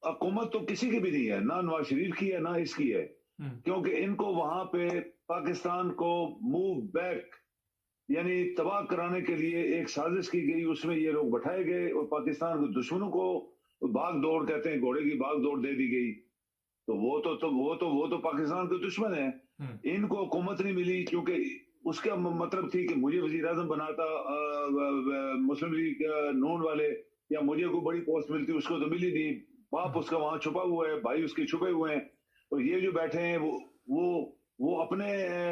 Speaker 3: हुकूमत तो किसी की भी नहीं है, ना नवाज शरीफ की है ना इसकी है, क्योंकि इनको वहां पे पाकिस्तान को मूव बैक यानी तबाह कराने के लिए एक साजिश की गई। उसमें ये लोग बैठाए गए और पाकिस्तान के दुश्मनों को भाग दौड़, कहते हैं घोड़े की भाग दौड़, दे दी गई। तो वो तो पाकिस्तान के दुश्मन है। इनको हुकूमत नहीं मिली क्योंकि उसका मतलब थी कि मुझे वजीर आजम बनाता मुस्लिम लीग नून वाले, या मुझे कोई बड़ी पोस्ट मिलती, उसको तो मिली नहीं। बाप उसका वहां छुपा हुआ है, भाई उसके छुपे हुए हैं। और ये जो बैठे हैं वो अपने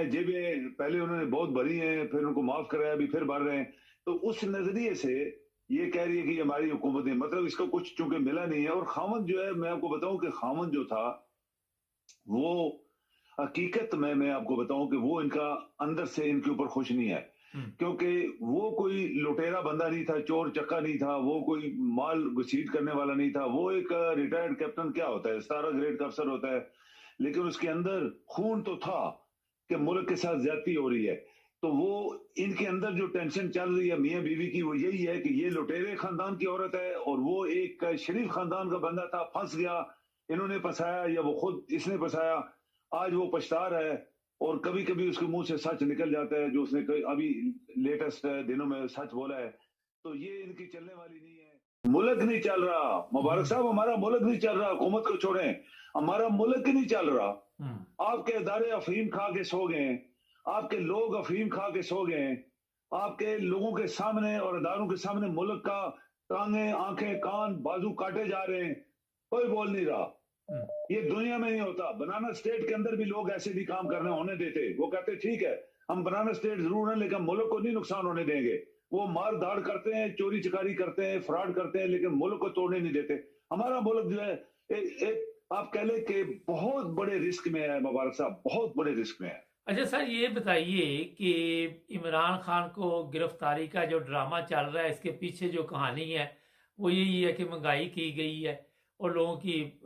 Speaker 3: जेबें पहले उन्होंने बहुत भरी हैं, फिर उनको माफ कराया, अभी फिर भर रहे हैं। तो उस नजरिए से ये कह रही है कि हमारी हुकूमत है, मतलब इसको कुछ चूंकि मिला नहीं है। और खामद जो है, मैं आपको बताऊं कि खामद जो था वो हकीकत में, मैं आपको बताऊं कि वो इनका अंदर से इनके ऊपर खुश नहीं है, क्योंकि वो कोई लुटेरा बंदा नहीं था, चोर चक्का नहीं था, वो कोई माल घसीट करने वाला नहीं था। वो एक रिटायर्ड कैप्टन क्या होता है, 17 ग्रेड का अफसर होता है, लेकिन उसके अंदर खून तो था कि मुल्क के साथ ज्यादती हो रही है। तो वो इनके अंदर जो टेंशन चल रही है मियां बीवी की, वो यही है कि ये लुटेरे खानदान की औरत है और वो एक शरीफ खानदान का बंदा था, फंस गया, इन्होंने फंसाया या वो खुद इसने फंसाया। आज वो पछता रहा है और कभी कभी उसके मुंह से सच निकल जाता है, जो उसने अभी लेटेस्ट दिनों में सच बोला है। तो ये इनकी चलने वाली नहीं है। मुल्क नहीं चल रहा मुबारक साहब, हमारा मुल्क नहीं चल रहा। हुकूमत को छोड़ें, हमारा मुल्क ही नहीं चल रहा। आपके इदारे अफीम खा के सो गए, आपके लोग अफीम खा के सो गए, आपके लोगों के सामने और इदारों के सामने मुल्क का टांगे, आंखें, कान, बाजू काटे जा रहे हैं, कोई बोल नहीं रहा। ये दुनिया में नहीं होता। बनाना स्टेट के अंदर भी लोग ऐसे भी काम करने होने देते। वो कहते ठीक है हम बनाना स्टेट जरूर हैं लेकिन मुल्क को नहीं नुकसान होने देंगे। वो मार धाड़ करते हैं, चोरी चकारी करते हैं, फ्रॉड करते हैं, लेकिन मुल्क को तोड़ने नहीं देते। हमारा मुल्क जो है एक आप कह लें कि बहुत बड़े रिस्क में है मुबारक साहब, बहुत बड़े रिस्क में है।
Speaker 1: अच्छा सर ये बताइए कि इमरान खान को गिरफ्तारी का जो ड्रामा चल रहा है, इसके पीछे जो कहानी है वो यही है कि महंगाई की गई है और लोगों की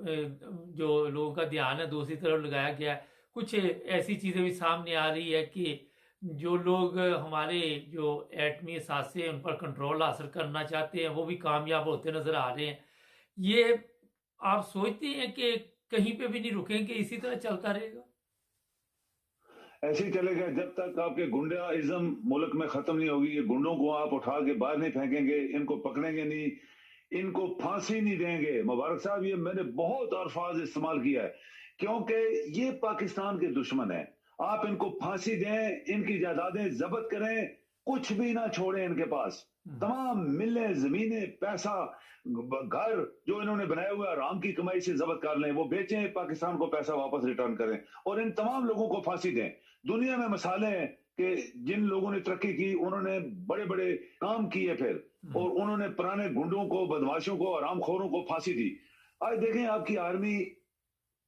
Speaker 1: जो लोगों का ध्यान है दूसरी तरफ लगाया गया है। कुछ ऐसी चीज़ें भी सामने आ रही है कि जो लोग हमारे जो एटमी असासे हैं उन पर कंट्रोल हासिल करना चाहते हैं वो भी कामयाब होते नजर आ रहे हैं। ये आप सोचते हैं कि कहीं पे भी नहीं रुकेंगे, इसी तरह चलता रहेगा?
Speaker 3: ऐसे ही चलेगा जब तक आपके गुंडाइज्म मुल्क में खत्म नहीं होगी। ये गुंडों को आप उठा के बाहर नहीं फेंकेंगे, इनको पकड़ेंगे नहीं, इनको फांसी नहीं देंगे। मुबारक साहब, ये मैंने बहुत अल्फाज इस्तेमाल किया है क्योंकि ये पाकिस्तान के दुश्मन है। आप इनको फांसी दें, इनकी जायदादें जब्त करें, कुछ भी ना छोड़ें इनके पास। तमाम मिलें, जमीनें, पैसा, घर जो इन्होंने बनाए हुए आराम की कमाई से जब्त कर लें, वो बेचें, पाकिस्तान को पैसा वापस रिटर्न करें और इन तमाम लोगों को फांसी दें। दुनिया में मिसालें हैं कि जिन लोगों ने तरक्की की उन्होंने बड़े बड़े काम किए फिर, और उन्होंने पुराने गुंडों को, बदमाशों को, आरामखोरों को फांसी दी। आज देखें आपकी आर्मी,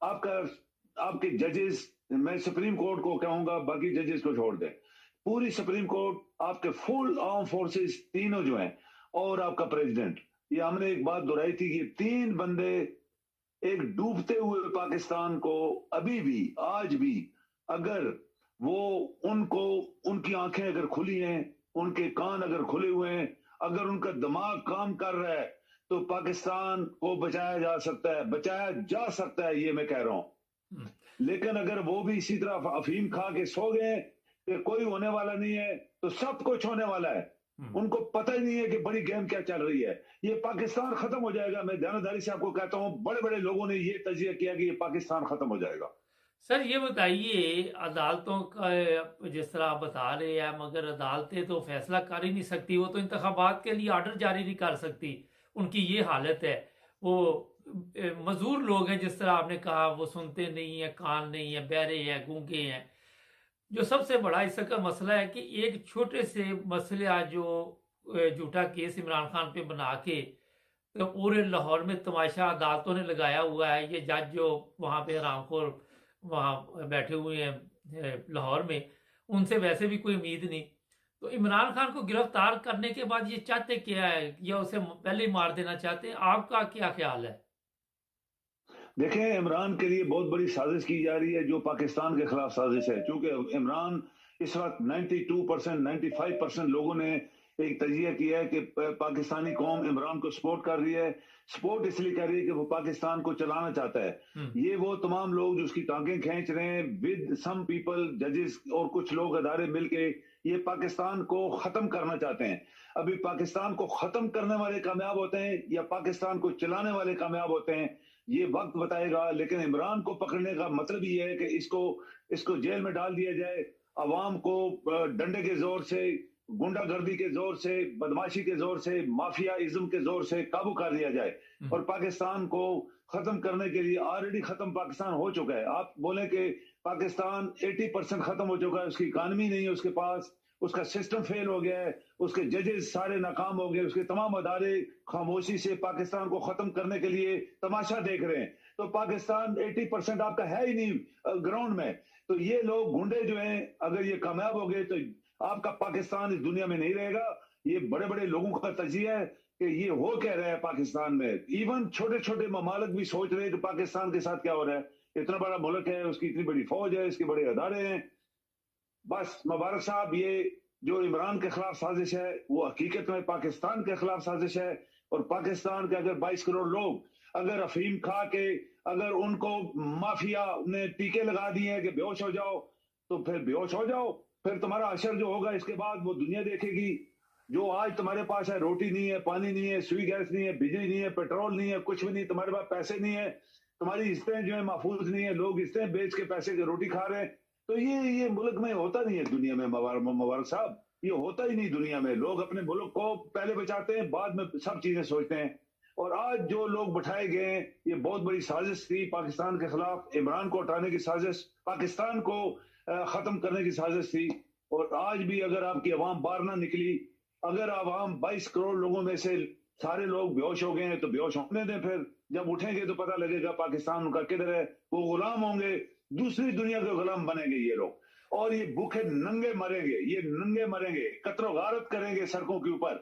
Speaker 3: आपके जजेस, मैं सुप्रीम कोर्ट को कहूंगा, बाकी जजेस को छोड़ दें, पूरी सुप्रीम कोर्ट, आपके फुल आर्म फोर्सेस तीनों जो हैं, और आपका प्रेसिडेंट, ये हमने एक बात दोहराई थी कि तीन बंदे एक डूबते हुए पाकिस्तान को अभी भी, आज भी, अगर वो उनको, उनकी आंखें अगर खुली हैं, उनके कान अगर खुले हुए हैं, अगर उनका दिमाग काम कर रहा है, तो पाकिस्तान को बचाया जा सकता है, बचाया जा सकता है, ये मैं कह रहा हूं। लेकिन अगर वो भी इसी तरह अफीम खा के सो गए कि कोई होने वाला नहीं है, तो सब कुछ होने वाला है। उनको पता ही नहीं है कि बड़ी गेम क्या चल रही है। ये पाकिस्तान खत्म हो जाएगा। मैं ध्यानदारी से आपको कहता हूं, बड़े बड़े लोगों ने ये तजिया किया कि ये पाकिस्तान खत्म हो जाएगा।
Speaker 1: सर ये बताइए, अदालतों का जिस तरह आप बता रहे हैं, मगर अदालतें तो फैसला कर ही नहीं सकती, वो तो इंतखाबात के लिए आर्डर जारी नहीं कर सकती, उनकी ये हालत है। वो मजदूर लोग हैं, जिस तरह आपने कहा, वो सुनते नहीं है, कान नहीं है, बहरे हैं, गूंगे हैं। जो सबसे बड़ा इसका मसला है कि एक छोटे से मसले आज जो झूठा केस इमरान खान पे बना के तो पूरे लाहौर में तमाशा अदालतों ने लगाया हुआ है। ये जज जो वहाँ पे हरामखोर वहाँ बैठे हुए हैं लाहौर में, उनसे वैसे भी कोई उम्मीद नहीं। तो इमरान खान को गिरफ्तार करने के बाद ये चाहते क्या है, या उसे पहले ही मार देना चाहते हैं? आपका क्या ख्याल है?
Speaker 3: देखें, इमरान के लिए बहुत बड़ी साजिश की जा रही है, जो पाकिस्तान के खिलाफ साजिश है। क्योंकि इमरान इस वक्त 92%, 95% लोगों ने एक तजिया किया है कि पाकिस्तानी कौम इमरान को सपोर्ट कर रही है। सपोर्ट इसलिए कर रही है कि वो पाकिस्तान को चलाना चाहता है। ये वो तमाम लोग जो उसकी टांगें खींच रहे हैं, विद सम पीपल, जजेस और कुछ लोग अदारे मिलके ये पाकिस्तान को खत्म करना चाहते हैं। अभी पाकिस्तान को खत्म करने वाले कामयाब होते हैं या पाकिस्तान को चलाने वाले कामयाब होते हैं, ये वक्त बताएगा। लेकिन इमरान को पकड़ने का मतलब ये है कि इसको जेल में डाल दिया जाए, अवाम को डंडे के जोर से, गुंडागर्दी के जोर से, बदमाशी के जोर से, माफिया इज्म के जोर से काबू कर लिया जाए। और पाकिस्तान को खत्म करने के लिए ऑलरेडी खत्म पाकिस्तान हो चुका है। आप बोले कि पाकिस्तान 80% खत्म हो चुका है, उसकी इकानमी नहीं है उसके पास, उसका सिस्टम फेल हो गया है, उसके जजेस सारे नाकाम हो गए, उसके तमाम अदारे खामोशी से पाकिस्तान को खत्म करने के लिए तमाशा देख रहे हैं। तो पाकिस्तान 80% आपका है ही नहीं ग्राउंड में। तो ये लोग गुंडे जो हैं, अगर ये कामयाब हो गए तो आपका पाकिस्तान इस दुनिया में नहीं रहेगा। ये बड़े बड़े लोगों का तजिया है कि ये हो क्या रहा है पाकिस्तान में। इवन छोटे छोटे ममालिक भी सोच रहे हैं कि पाकिस्तान के साथ क्या हो रहा है। इतना बड़ा मुल्क है, उसकी इतनी बड़ी फौज है, इसके बड़े अदारे हैं। बस मुबारक साहब, ये जो इमरान के खिलाफ साजिश है वो हकीकत में पाकिस्तान के खिलाफ साजिश है। और पाकिस्तान के अगर 22 करोड़ लोग अगर अफीम खा के, अगर उनको माफिया ने टीके लगा दिए हैं कि बेहोश हो जाओ, तो फिर बेहोश हो जाओ। फिर तुम्हारा अशर जो होगा इसके बाद वो दुनिया देखेगी। जो आज तुम्हारे पास है, रोटी नहीं है, पानी नहीं है, सुई गैस नहीं है, बिजली नहीं है, पेट्रोल नहीं है, कुछ भी नहीं, तुम्हारे पास पैसे नहीं है, तुम्हारी इस्तें जो है महफूज नहीं है, लोग इस्तें बेच के पैसे की रोटी खा रहे हैं। तो ये मुल्क में होता नहीं है दुनिया में मुबारक साहब, ये होता ही नहीं दुनिया में। लोग अपने मुल्क को पहले बचाते हैं, बाद में सब चीजें सोचते हैं। और आज जो लोग बैठाए गए हैं, ये बहुत बड़ी साजिश थी पाकिस्तान के खिलाफ। इमरान को हटाने की साजिश, पाकिस्तान को खत्म करने की साजिश थी। और आज भी अगर आपकी आवाम बाहर ना निकली, अगर आवाम 22 करोड़ लोगों में से सारे लोग बेहोश हो गए हैं, तो बेहोश होने दें। फिर जब उठेंगे तो पता लगेगा पाकिस्तान उनका किधर है। वो गुलाम होंगे, दूसरी दुनिया के गुलाम बनेंगे ये लोग। और ये भूखे नंगे मरेंगे, ये नंगे मरेंगे, कत्रो गारत करेंगे सड़कों के ऊपर।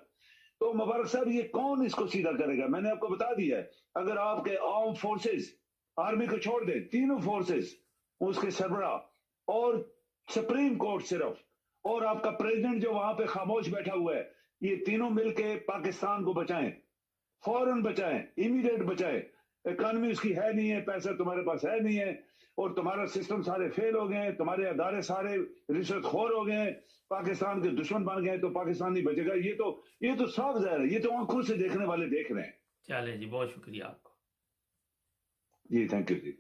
Speaker 3: तो मुबारक साहब, ये कौन इसको सीधा करेगा? मैंने आपको बता दिया है। अगर आपके आर्म फोर्सेस, आर्मी को छोड़ दे, तीनों फोर्सेस, उसके सरबरा और सुप्रीम कोर्ट सिर्फ, और आपका प्रेसिडेंट जो वहां पे खामोश बैठा हुआ है, ये तीनों मिलके पाकिस्तान को बचाएं, फौरन बचाएं, इमीडिएट बचाएं। इकॉनमी उसकी है नहीं है, पैसा तुम्हारे पास है नहीं है, और तुम्हारा सिस्टम सारे फेल हो गए, तुम्हारे अदारे सारे रिश्वतखोर हो गए, पाकिस्तान के दुश्मन बन गए, तो पाकिस्तान नहीं बचेगा। ये तो साफ जाहिर है, ये तो आंखों से देखने वाले देख रहे हैं।
Speaker 1: चले जी, बहुत शुक्रिया आपको
Speaker 3: जी, थैंक यू जी।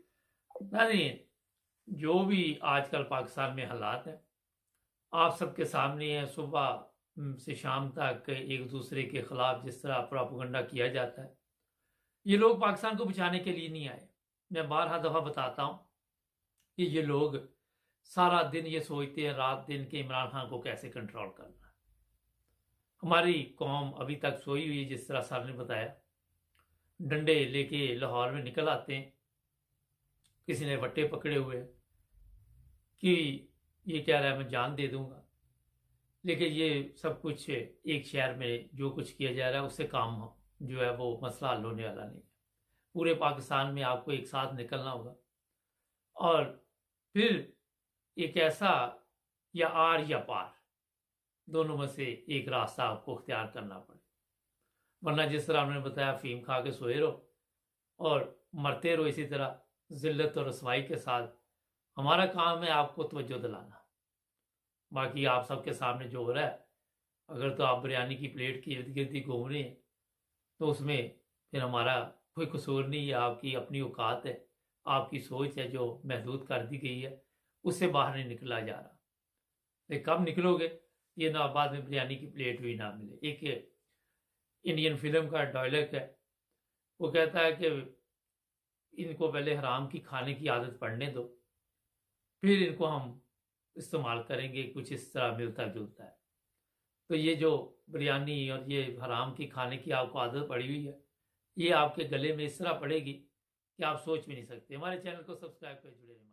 Speaker 1: नहीं, जो भी आजकल पाकिस्तान में हालात हैं आप सबके सामने है। सुबह से शाम तक एक दूसरे के खिलाफ जिस तरह प्रोपेगेंडा किया जाता है, ये लोग पाकिस्तान को बचाने के लिए नहीं आए। मैं बारहा दफ़ा बताता हूँ कि ये लोग सारा दिन ये सोचते हैं रात दिन के इमरान खान को कैसे कंट्रोल करना है। हमारी कौम अभी तक सोई हुई है, जिस तरह सर ने बताया, डंडे लेके लाहौर में निकल आते हैं, किसी ने वट्टे पकड़े हुए कि ये कह रहा है मैं जान दे दूंगा, लेकिन ये सब कुछ एक शहर में जो कुछ किया जा रहा है उससे काम जो है वो मसला हल होने वाला नहीं है। पूरे पाकिस्तान में आपको एक साथ निकलना होगा और फिर एक ऐसा या आर या पार दोनों में से एक रास्ता आपको अख्तियार करना पड़े, वरना जिस तरह उन्होंने बताया फीम खा के सोए रहो और मरते रहो इसी तरह जिल्लत और रसवाई के साथ। हमारा काम है आपको तवज्जो दिलाना, बाकी आप सबके सामने जो हो रहा है, अगर तो आप बिरयानी की प्लेट की इर्द गिर्द घूम रहे हैं तो उसमें फिर हमारा कोई कसूर नहीं है। आपकी अपनी औकात है, आपकी सोच है जो महदूद कर दी गई है, उससे बाहर नहीं निकला जा रहा। लेकिन कब निकलोगे ये ना बाद में बिरयानी की प्लेट भी ना मिले। एक इंडियन फिल्म का डायलॉग है, वो कहता है कि इनको पहले हराम की खाने की आदत पड़ने दो, फिर इनको हम इस्तेमाल करेंगे। कुछ इस तरह मिलता जुलता है। तो ये जो बिरयानी और ये हराम की खाने की आपको आदत पड़ी हुई है, ये आपके गले में इस तरह पड़ेगी कि आप सोच भी नहीं सकते। हमारे चैनल को सब्सक्राइब कर जुड़े रहें।